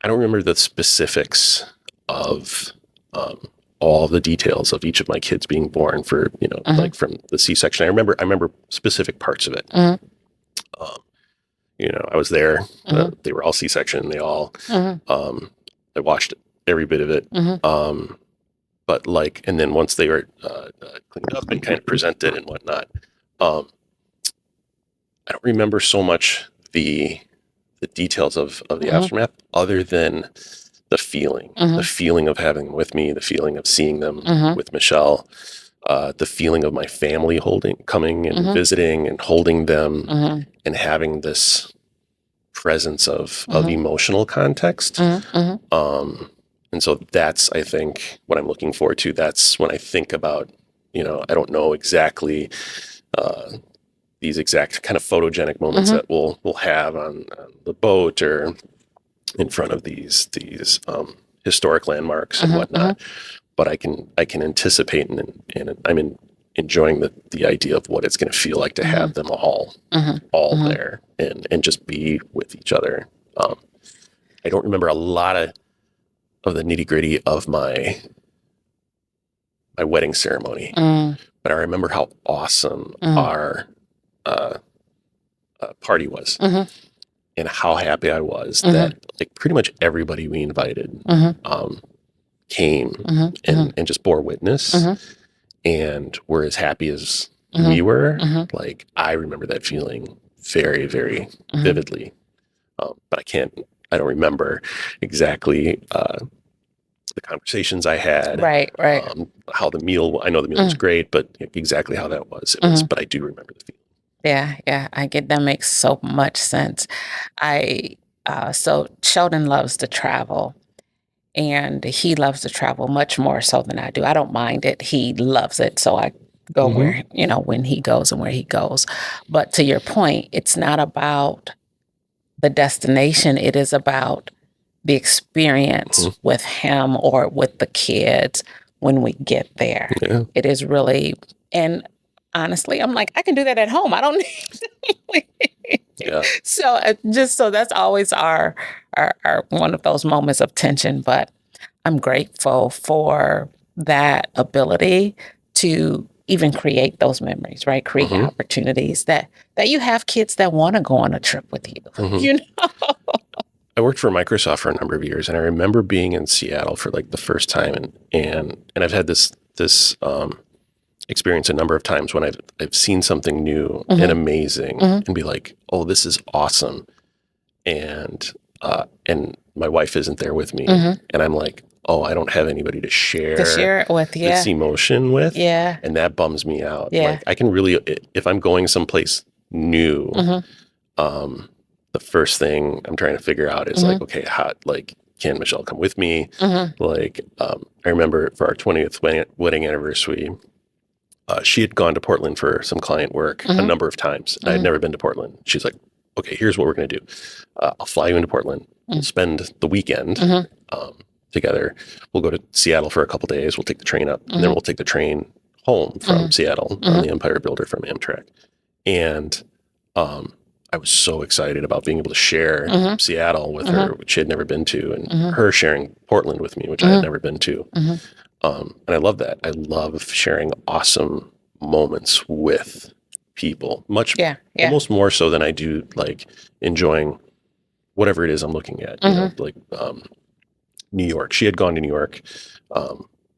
Speaker 1: don't remember the specifics of all the details of each of my kids being born for, like from the C-section. I remember specific parts of it. I was there. They were all C-section. They all, I watched every bit of it. But and then once they were cleaned up and kind of presented and whatnot, I don't remember so much the details of the aftermath, other than the feeling of having them with me, the feeling of seeing them with Michelle, the feeling of my family coming and visiting and holding them and having this presence of emotional context. And so that's, I think, what I'm looking forward to. That's when I think about, I don't know exactly these exact kind of photogenic moments that we'll have on the boat or in front of these historic landmarks and whatnot, but I can anticipate and I'm enjoying the idea of what it's going to feel like to have them all there and just be with each other. I don't remember a lot of the nitty gritty of my wedding ceremony, but I remember how awesome our party was. And how happy I was that pretty much everybody we invited came and just bore witness and were as happy as we were. I remember that feeling very, very vividly. But I don't remember exactly the conversations I had.
Speaker 2: Right.
Speaker 1: How the meal, I know the meal was great, but exactly how that was. But I do remember the feeling.
Speaker 2: Yeah, I get that. Makes so much sense. So Sheldon loves to travel, and he loves to travel much more so than I do. I don't mind it. He loves it. So I go where, when he goes and where he goes. But to your point, it's not about the destination. It is about the experience with him or with the kids when we get there.
Speaker 1: Yeah.
Speaker 2: It is really, and honestly, I'm like, I can do that at home. I don't need
Speaker 1: Yeah.
Speaker 2: So that's always our one of those moments of tension. But I'm grateful for that ability to even create those memories, right? Create opportunities that you have kids that want to go on a trip with you.
Speaker 1: I worked for Microsoft for a number of years, and I remember being in Seattle for the first time, and I've had this experience a number of times when I've seen something new and amazing and be like, oh, this is awesome. And my wife isn't there with me. And I'm like, oh, I don't have anybody to share
Speaker 2: it with.
Speaker 1: This emotion with.
Speaker 2: Yeah.
Speaker 1: And that bums me out.
Speaker 2: Yeah.
Speaker 1: I can really, if I'm going someplace new, the first thing I'm trying to figure out is okay, can Michelle come with me? I remember for our 20th wedding anniversary, she had gone to Portland for some client work a number of times. And I had never been to Portland. She's like, okay, here's what we're going to do. I'll fly you into Portland. We'll spend the weekend together. We'll go to Seattle for a couple days. We'll take the train up, and then we'll take the train home from Seattle on the Empire Builder from Amtrak. And I was so excited about being able to share Seattle with her, which she had never been to, and her sharing Portland with me, which I had never been to. And I love that. I love sharing awesome moments with people, almost more so than I do like enjoying whatever it is I'm looking at. You know, like New York. She had gone to New York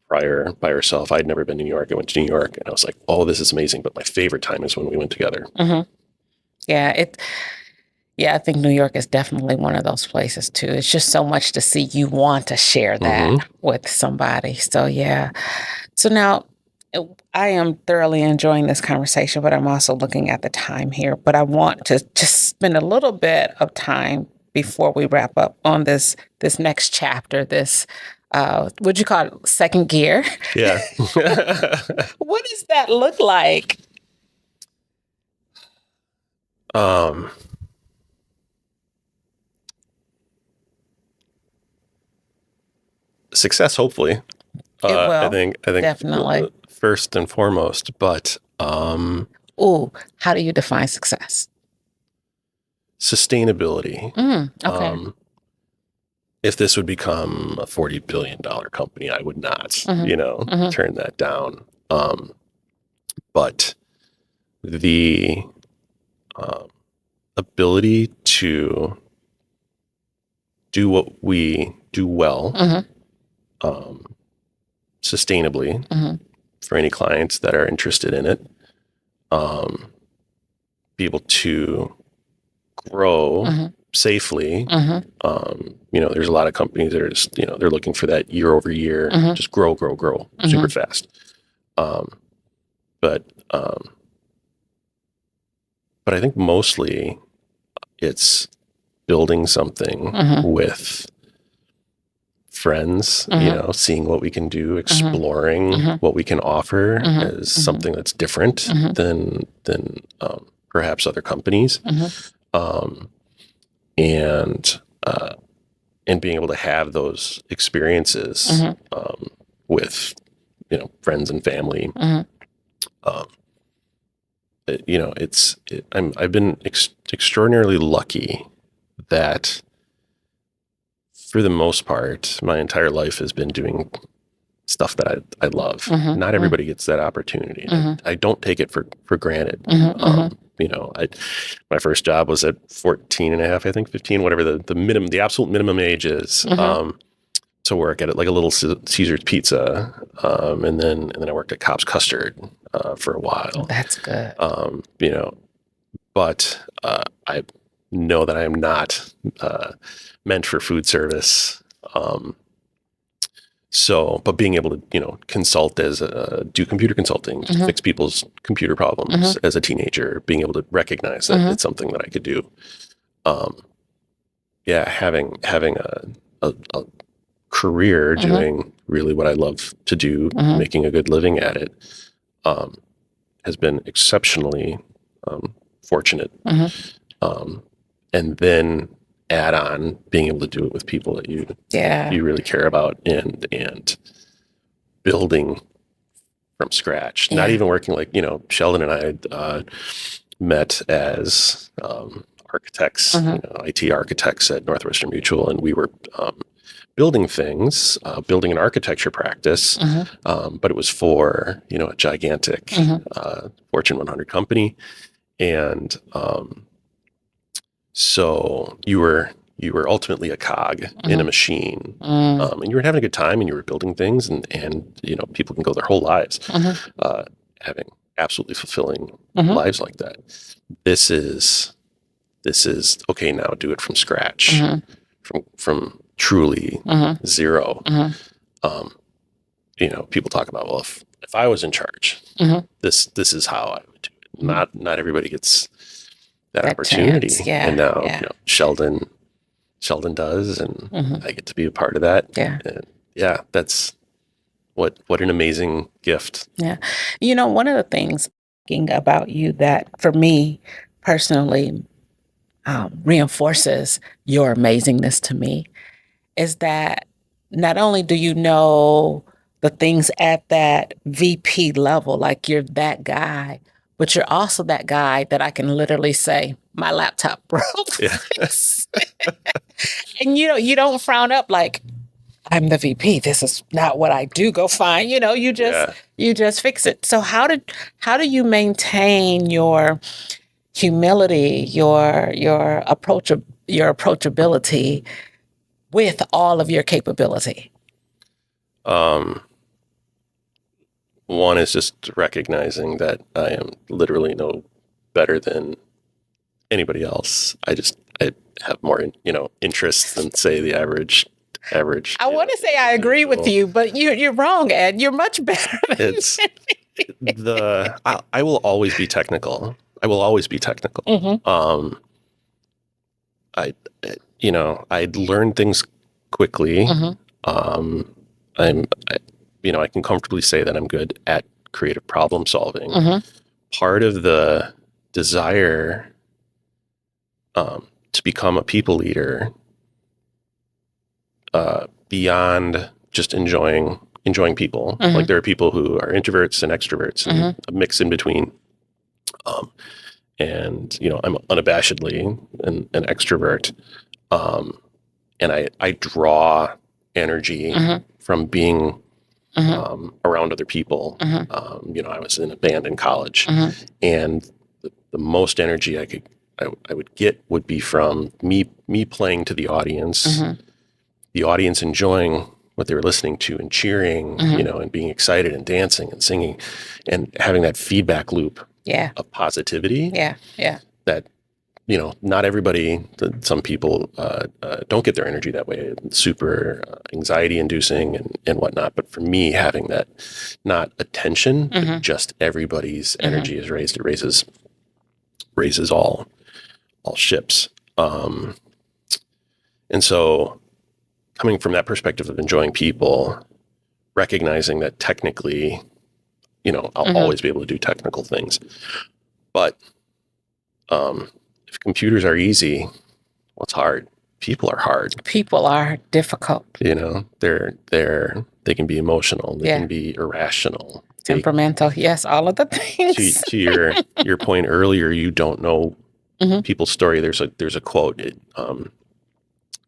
Speaker 1: prior by herself. I'd never been to New York. I went to New York, and I was like, "Oh, this is amazing!" But my favorite time is when we went together.
Speaker 2: Yeah, I think New York is definitely one of those places too. It's just so much to see. You want to share that with somebody. So yeah. So now I am thoroughly enjoying this conversation, but I'm also looking at the time here. But I want to just spend a little bit of time before we wrap up on this next chapter, this what'd you call it? Second gear.
Speaker 1: Yeah.
Speaker 2: What does that look like?
Speaker 1: Success, hopefully.
Speaker 2: It will.
Speaker 1: I think
Speaker 2: definitely
Speaker 1: first and foremost, but
Speaker 2: how do you define success?
Speaker 1: Sustainability.
Speaker 2: Okay.
Speaker 1: If this would become a $40 billion company, I would not, turn that down. But the ability to do what we do well, sustainably for any clients that are interested in it, be able to grow safely. There's a lot of companies that are just, they're looking for that year over year, just grow super fast. But I think mostly it's building something with friends, seeing what we can do, exploring what we can offer as something that's different than perhaps other companies. And being able to have those experiences with, friends and family. I've been extraordinarily lucky that for the most part, my entire life has been doing stuff that I love. Not everybody gets that opportunity. I don't take it for granted. My first job was at 14 and a half, I think 15, whatever the absolute minimum age is, to work at it, like a Little Caesar's Pizza. And then I worked at Cobb's Custard, for a while.
Speaker 2: That's good.
Speaker 1: But I know that I am not, meant for food service. But being able to, consult do computer consulting, fix people's computer problems as a teenager, being able to recognize that it's something that I could do. Having a career doing really what I love to do, making a good living at it, has been exceptionally fortunate. And then add on being able to do it with people that you really care about and building from scratch. Not even working like, Sheldon and I met as architects, IT architects at Northwestern Mutual, and we were building things, building an architecture practice, but it was for, a gigantic Fortune 100 company. And so you were ultimately a cog in a machine, and you were having a good time, and you were building things, and people can go their whole lives having absolutely fulfilling lives like that. This is okay. Now do it from scratch, from truly zero. People talk about, well, if I was in charge, this is how I would do it. Not everybody gets that opportunity. And now, Sheldon does, and I get to be a part of that. And that's what an amazing gift.
Speaker 2: Yeah. One of the things thinking about you that for me personally reinforces your amazingness to me is that not only do you know the things at that VP level, like you're that guy, but you're also that guy that I can literally say, my laptop broke.
Speaker 1: Yeah.
Speaker 2: And you don't frown up like, I'm the VP. This is not what I do. Go find, you just fix it. So how do you maintain your humility, your approachability with all of your capability?
Speaker 1: One is just recognizing that I am literally no better than anybody else. I have more, interests than say the average.
Speaker 2: I want to say I agree with you, but you're wrong, Ed. You're much better than
Speaker 1: I will always be technical. I will always be technical.
Speaker 2: Mm-hmm.
Speaker 1: I learn things quickly.
Speaker 2: Mm-hmm.
Speaker 1: I can comfortably say that I'm good at creative problem solving.
Speaker 2: Mm-hmm.
Speaker 1: Part of the desire to become a people leader, beyond just enjoying people.
Speaker 2: Mm-hmm.
Speaker 1: Like there are people who are introverts and extroverts and
Speaker 2: Mm-hmm.
Speaker 1: a mix in between. And I'm unabashedly an extrovert. And I draw energy
Speaker 2: Mm-hmm.
Speaker 1: from being
Speaker 2: Mm-hmm.
Speaker 1: around other people.
Speaker 2: Mm-hmm.
Speaker 1: I was in a band in college,
Speaker 2: Mm-hmm.
Speaker 1: and the most energy I would get would be from me playing to the audience,
Speaker 2: Mm-hmm.
Speaker 1: the audience enjoying what they were listening to and cheering,
Speaker 2: Mm-hmm.
Speaker 1: and being excited and dancing and singing, and having that feedback loop of positivity.
Speaker 2: Yeah.
Speaker 1: That not everybody, some people don't get their energy that way. It's super anxiety inducing and whatnot. But for me, having that, not attention, but just everybody's energy is raised. It raises all ships. And so coming from that perspective of enjoying people, recognizing that technically, I'll always be able to do technical things. But if computers are easy, what's hard? People are hard.
Speaker 2: People are difficult.
Speaker 1: They can be emotional. They can be irrational.
Speaker 2: Temperamental. Yes, all of the things.
Speaker 1: To your point earlier, you don't know people's story. There's a quote. It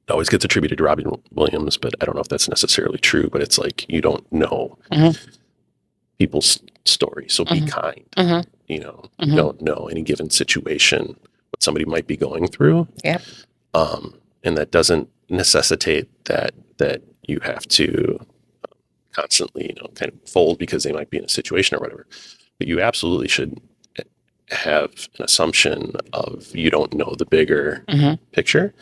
Speaker 1: always gets attributed to Robin Williams, but I don't know if that's necessarily true. But it's like you don't know people's story, so be kind. You don't know any given situation what somebody might be going through.
Speaker 2: Yep.
Speaker 1: And that doesn't necessitate that you have to constantly, kind of fold because they might be in a situation or whatever. But you absolutely should have an assumption of you don't know the bigger picture,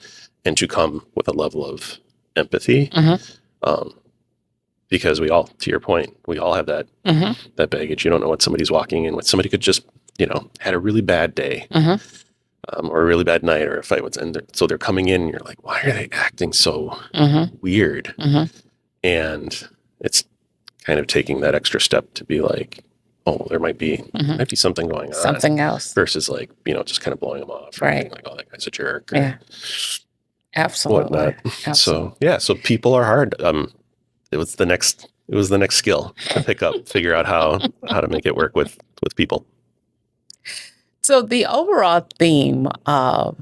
Speaker 1: and to come with a level of empathy. Because we all, to your point, we all have that that baggage. You don't know what somebody's walking in with. Somebody could just, had a really bad day. Or a really bad night or a fight. So they're coming in and you're like, why are they acting so weird? And it's kind of taking that extra step to be like, oh, there might be something going on.
Speaker 2: Something else.
Speaker 1: Versus like, just kind of blowing them off.
Speaker 2: Right.
Speaker 1: Like, oh, that guy's a jerk.
Speaker 2: Yeah. Absolutely.
Speaker 1: Whatnot.
Speaker 2: Absolutely.
Speaker 1: So people are hard. It was the next skill to pick up, figure out how to make it work with people.
Speaker 2: So the overall theme of,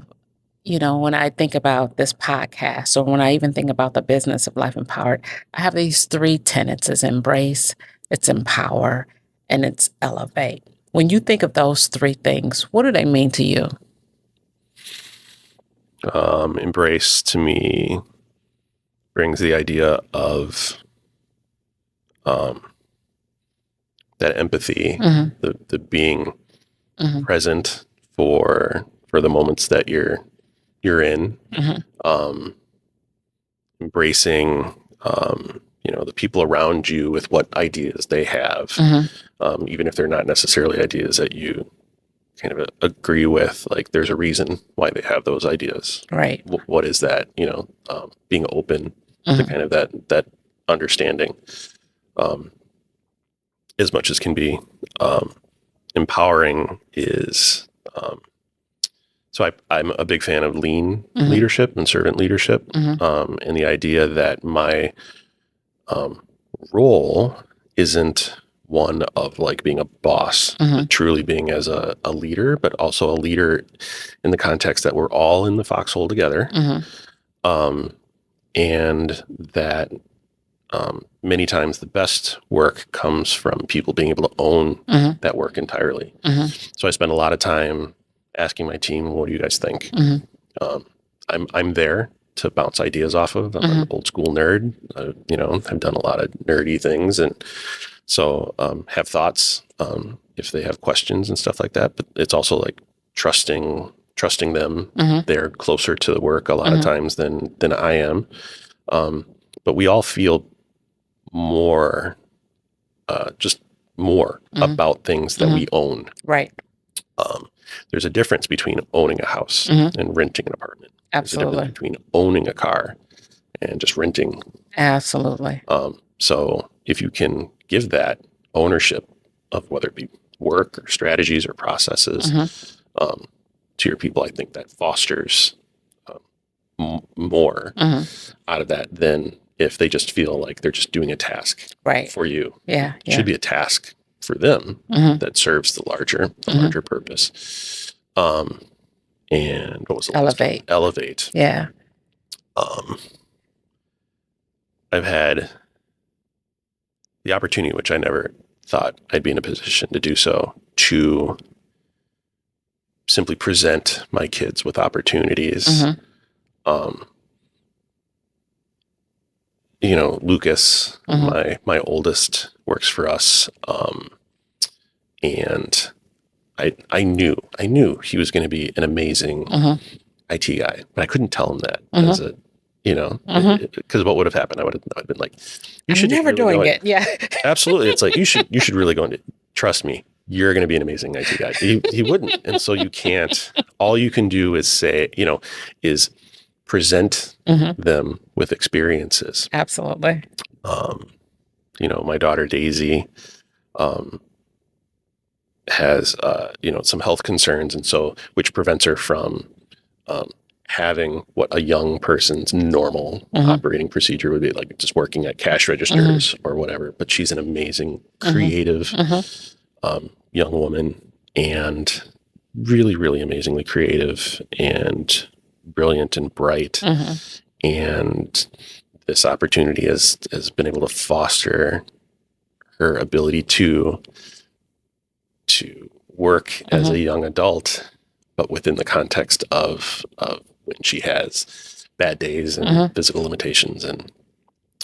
Speaker 2: when I think about this podcast, or when I even think about the business of Life Empowered, I have these 3 tenets: it's embrace, it's empower, and it's elevate. When you think of those 3 things, what do they mean to you?
Speaker 1: Embrace to me brings the idea of that empathy, the being present for the moments that you're in, embracing the people around you with what ideas they have, even if they're not necessarily ideas that you kind of agree with. Like there's a reason why they have those ideas.
Speaker 2: Right.
Speaker 1: What is that? Being open to kind of that understanding. as much as can be. Empowering is, so I'm a big fan of lean leadership and servant leadership, and the idea that my role isn't one of like being a boss, but truly being as a leader, but also a leader in the context that we're all in the foxhole together. And that many times the best work comes from people being able to own that work entirely. So I spend a lot of time asking my team, what do you guys think? I'm there to bounce ideas off of. I'm an old school nerd. I've done a lot of nerdy things, and so have thoughts if they have questions and stuff like that. But it's also like trusting them. They're closer to the work a lot of times than I am. But we all feel more, just more about things that we own.
Speaker 2: Right.
Speaker 1: There's a difference between owning a house and renting an apartment.
Speaker 2: Absolutely.
Speaker 1: There's a difference between owning a car and just renting.
Speaker 2: Absolutely.
Speaker 1: So if you can give that ownership of whether it be work or strategies or processes to your people, I think that fosters more out of that than if they just feel like they're just doing a task for you.
Speaker 2: Yeah.
Speaker 1: It should be a task for them that serves the larger purpose. And what was the last one? Elevate.
Speaker 2: Yeah.
Speaker 1: I've had the opportunity, which I never thought I'd be in a position to do so, to simply present my kids with opportunities. Lucas, my oldest, works for us, and I knew he was going to be an amazing IT guy, but I couldn't tell him that as a, because what would have happened? I'd been like, you should
Speaker 2: never
Speaker 1: really
Speaker 2: doing it. Yeah,
Speaker 1: absolutely. It's like you should really go into. Trust me, you're going to be an amazing IT guy. He wouldn't, and so you can't. All you can do is say, is present them with experiences.
Speaker 2: Absolutely.
Speaker 1: My daughter Daisy has some health concerns, and so which prevents her from having what a young person's normal operating procedure would be, like just working at cash registers or whatever. But she's an amazing, creative young woman, and really, really amazingly creative and brilliant and bright. And this opportunity has been able to foster her ability to work as a young adult, but within the context of when she has bad days and physical limitations and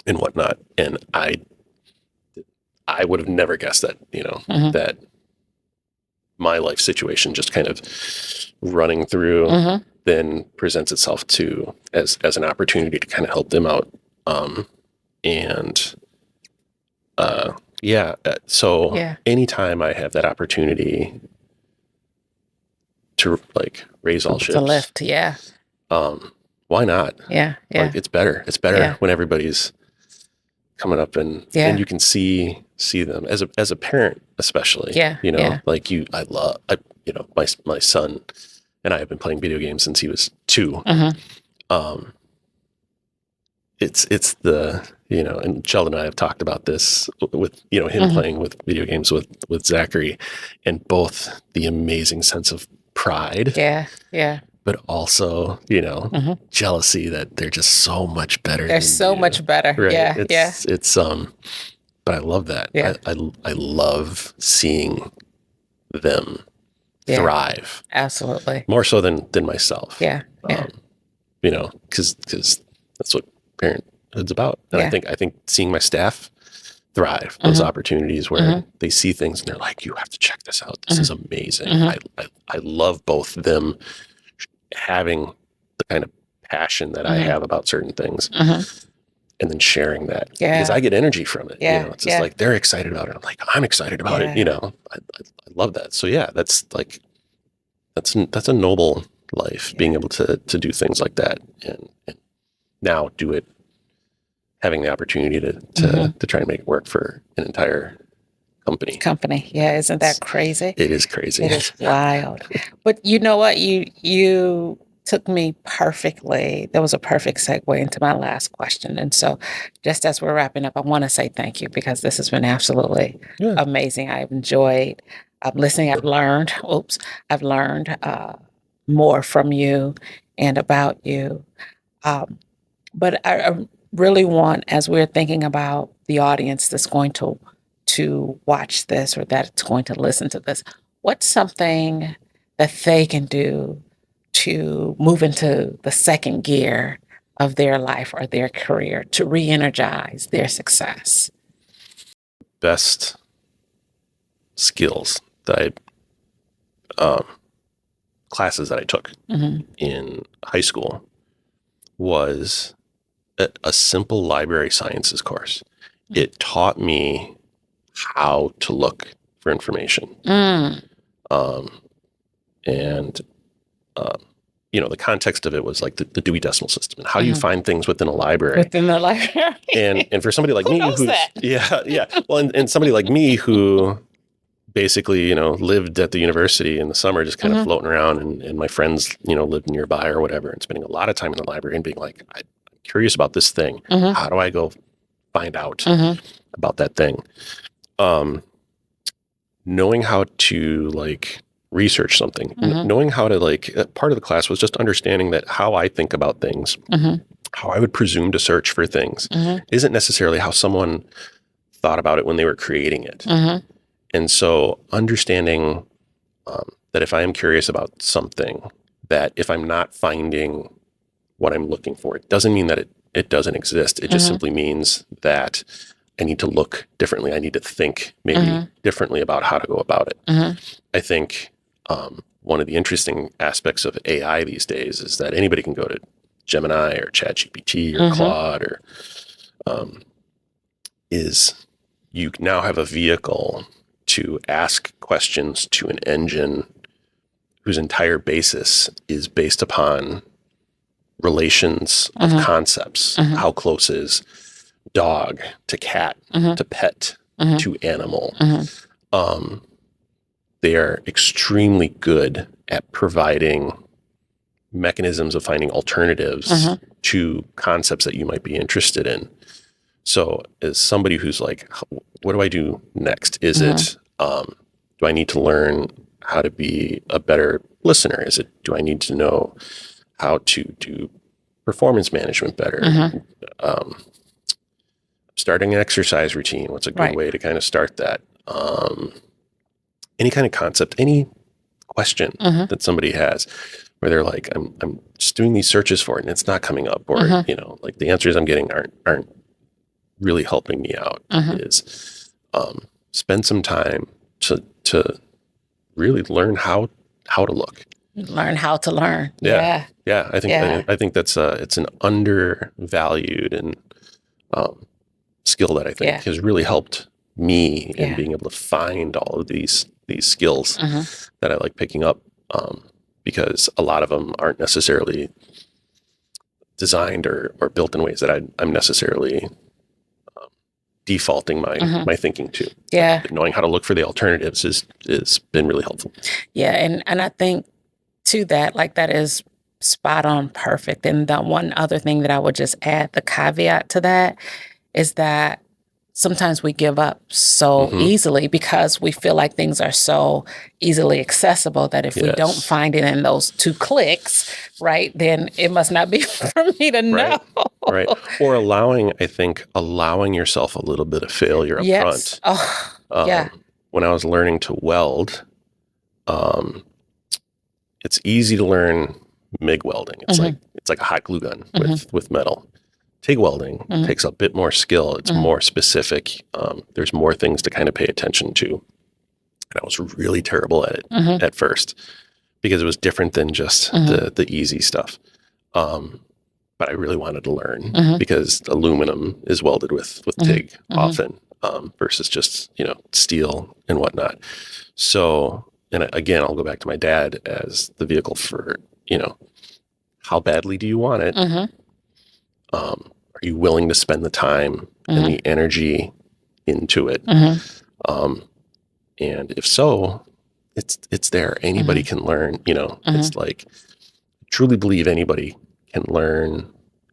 Speaker 1: whatnot. And I would have never guessed that, that my life situation just kind of running through then presents itself to as an opportunity to kind of help them out. So anytime I have that opportunity to like raise all ships,
Speaker 2: to lift,
Speaker 1: why not?
Speaker 2: Yeah.
Speaker 1: Like it's better when everybody's coming up and you can see them as a parent, especially. Like my son and I have been playing video games since he was 2. It's the, and Sheldon and I have talked about this with, him playing with video games with Zachary, and both the amazing sense of pride. But also, jealousy that they're just so much better.
Speaker 2: They're so much better. Right?
Speaker 1: It's but I love that. I love seeing them thrive.
Speaker 2: Absolutely.
Speaker 1: More so than myself. Because that's what parenthood's about. And I think seeing my staff thrive, those opportunities where they see things and they're like, you have to check this out. This is amazing. I love both them having the kind of passion that I have about certain things and then sharing that because I get energy from it. It's just like, they're excited about it. I'm like, I'm excited about it. I love that. So that's like, that's a noble life, being able to do things like that and now do it having the opportunity to try and make it work for an entire company.
Speaker 2: Yeah, isn't that crazy?
Speaker 1: It is crazy.
Speaker 2: It is wild. But you know what? You took me perfectly. That was a perfect segue into my last question. And so just as we're wrapping up, I want to say thank you because this has been absolutely amazing. I've enjoyed listening. I've learned more from you and about you. But I really want, as we're thinking about the audience that's going to watch this or that's going to listen to this, what's something that they can do to move into the second gear of their life or their career to re-energize their success?
Speaker 1: Best skills that classes that I took in high school was a simple library sciences course. It taught me how to look for information. The context of it was like the Dewey Decimal System and how do you find things within a library?
Speaker 2: Within the library.
Speaker 1: and for somebody like me who's that? Well, and somebody like me who basically, lived at the university in the summer, just kind of floating around and my friends, lived nearby or whatever, and spending a lot of time in the library and being like, I'm curious about this thing. How do I go find out about that thing? Knowing how to research something, knowing how to part of the class was just understanding that how I think about things, how I would presume to search for things isn't necessarily how someone thought about it when they were creating it. And so understanding that if I am curious about something, that if I'm not finding what I'm looking for, it doesn't mean that it doesn't exist. It just simply means that I need to look differently. I need to think maybe differently about how to go about it. I think one of the interesting aspects of AI these days is that anybody can go to Gemini or ChatGPT or Claude is you now have a vehicle to ask questions to an engine whose entire basis is based upon relations of concepts. How close is dog to cat to pet to animal? They are extremely good at providing mechanisms of finding alternatives to concepts that you might be interested in. So as somebody who's like, what do I do next? Is it, do I need to learn how to be a better listener? Do I need to know how to do performance management better? Starting an exercise routine. What's a good way to kind of start that? Any kind of concept, any question that somebody has where they're like, I'm just doing these searches for it and it's not coming up, or, the answers I'm getting aren't really helping me out, is spend some time to really learn how to look.
Speaker 2: Learn how to learn.
Speaker 1: Yeah. I think that's it's an undervalued and skill that I think has really helped me in being able to find all of these skills that I like picking up, because a lot of them aren't necessarily designed or built in ways that I'm necessarily defaulting my thinking to.
Speaker 2: Yeah.
Speaker 1: Knowing how to look for the alternatives is been really helpful.
Speaker 2: Yeah. And I think to that, that is spot on perfect. And the one other thing that I would just add, the caveat to that, is that sometimes we give up so easily because we feel like things are so easily accessible that if we don't find it in those 2 clicks, then it must not be for me to know.
Speaker 1: Right. Or allowing yourself a little bit of failure up front. When I was learning to weld, it's easy to learn MIG welding. It's like a hot glue gun with metal. TIG welding takes a bit more skill. It's more specific. There's more things to kind of pay attention to. And I was really terrible at it at first because it was different than just the easy stuff. But I really wanted to learn because aluminum is welded with TIG often versus just, steel and whatnot. So, and again, I'll go back to my dad as the vehicle for, how badly do you want it? are you willing to spend the time and the energy into it? And if so, it's there. Anybody can learn, it's like, I truly believe anybody can learn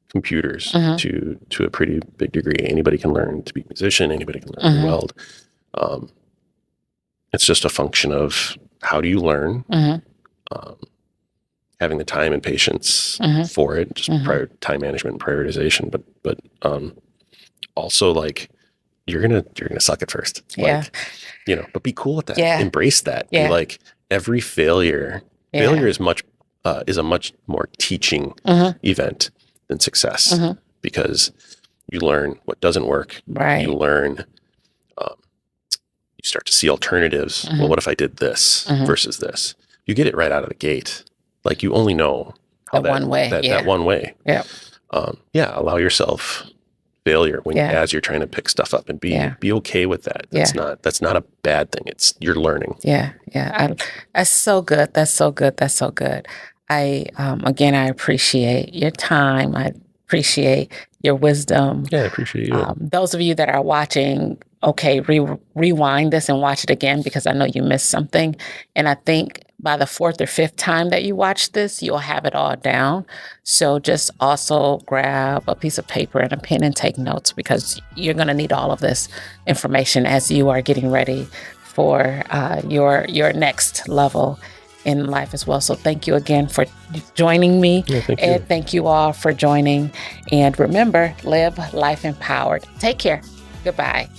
Speaker 1: computers to a pretty big degree. Anybody can learn to be a musician. Anybody can learn to weld. It's just a function of how do you learn, having the time and patience for it, just time management and prioritization. But also like you're gonna suck at first, but be cool with that. Embrace that. Be like, every failure is a much more teaching event than success, because you learn what doesn't work.
Speaker 2: Right.
Speaker 1: You learn, you start to see alternatives. Well, what if I did this versus this? You get it right out of the gate. Like, you only know how that one way.
Speaker 2: Yeah.
Speaker 1: Allow yourself failure as you're trying to pick stuff up, and be okay with that. That's not a bad thing. You're learning.
Speaker 2: Yeah. That's so good. That's so good. I appreciate your time. I appreciate your wisdom.
Speaker 1: Yeah, I appreciate you.
Speaker 2: Those of you that are watching, rewind this and watch it again, because I know you missed something. And I think by the 4th or 5th time that you watch this, you'll have it all down. So just also grab a piece of paper and a pen and take notes, because you're going to need all of this information as you are getting ready for your next level in life as well. So thank you again for joining me.
Speaker 1: Ed,
Speaker 2: thank you all for joining. And remember, live life empowered. Take care. Goodbye.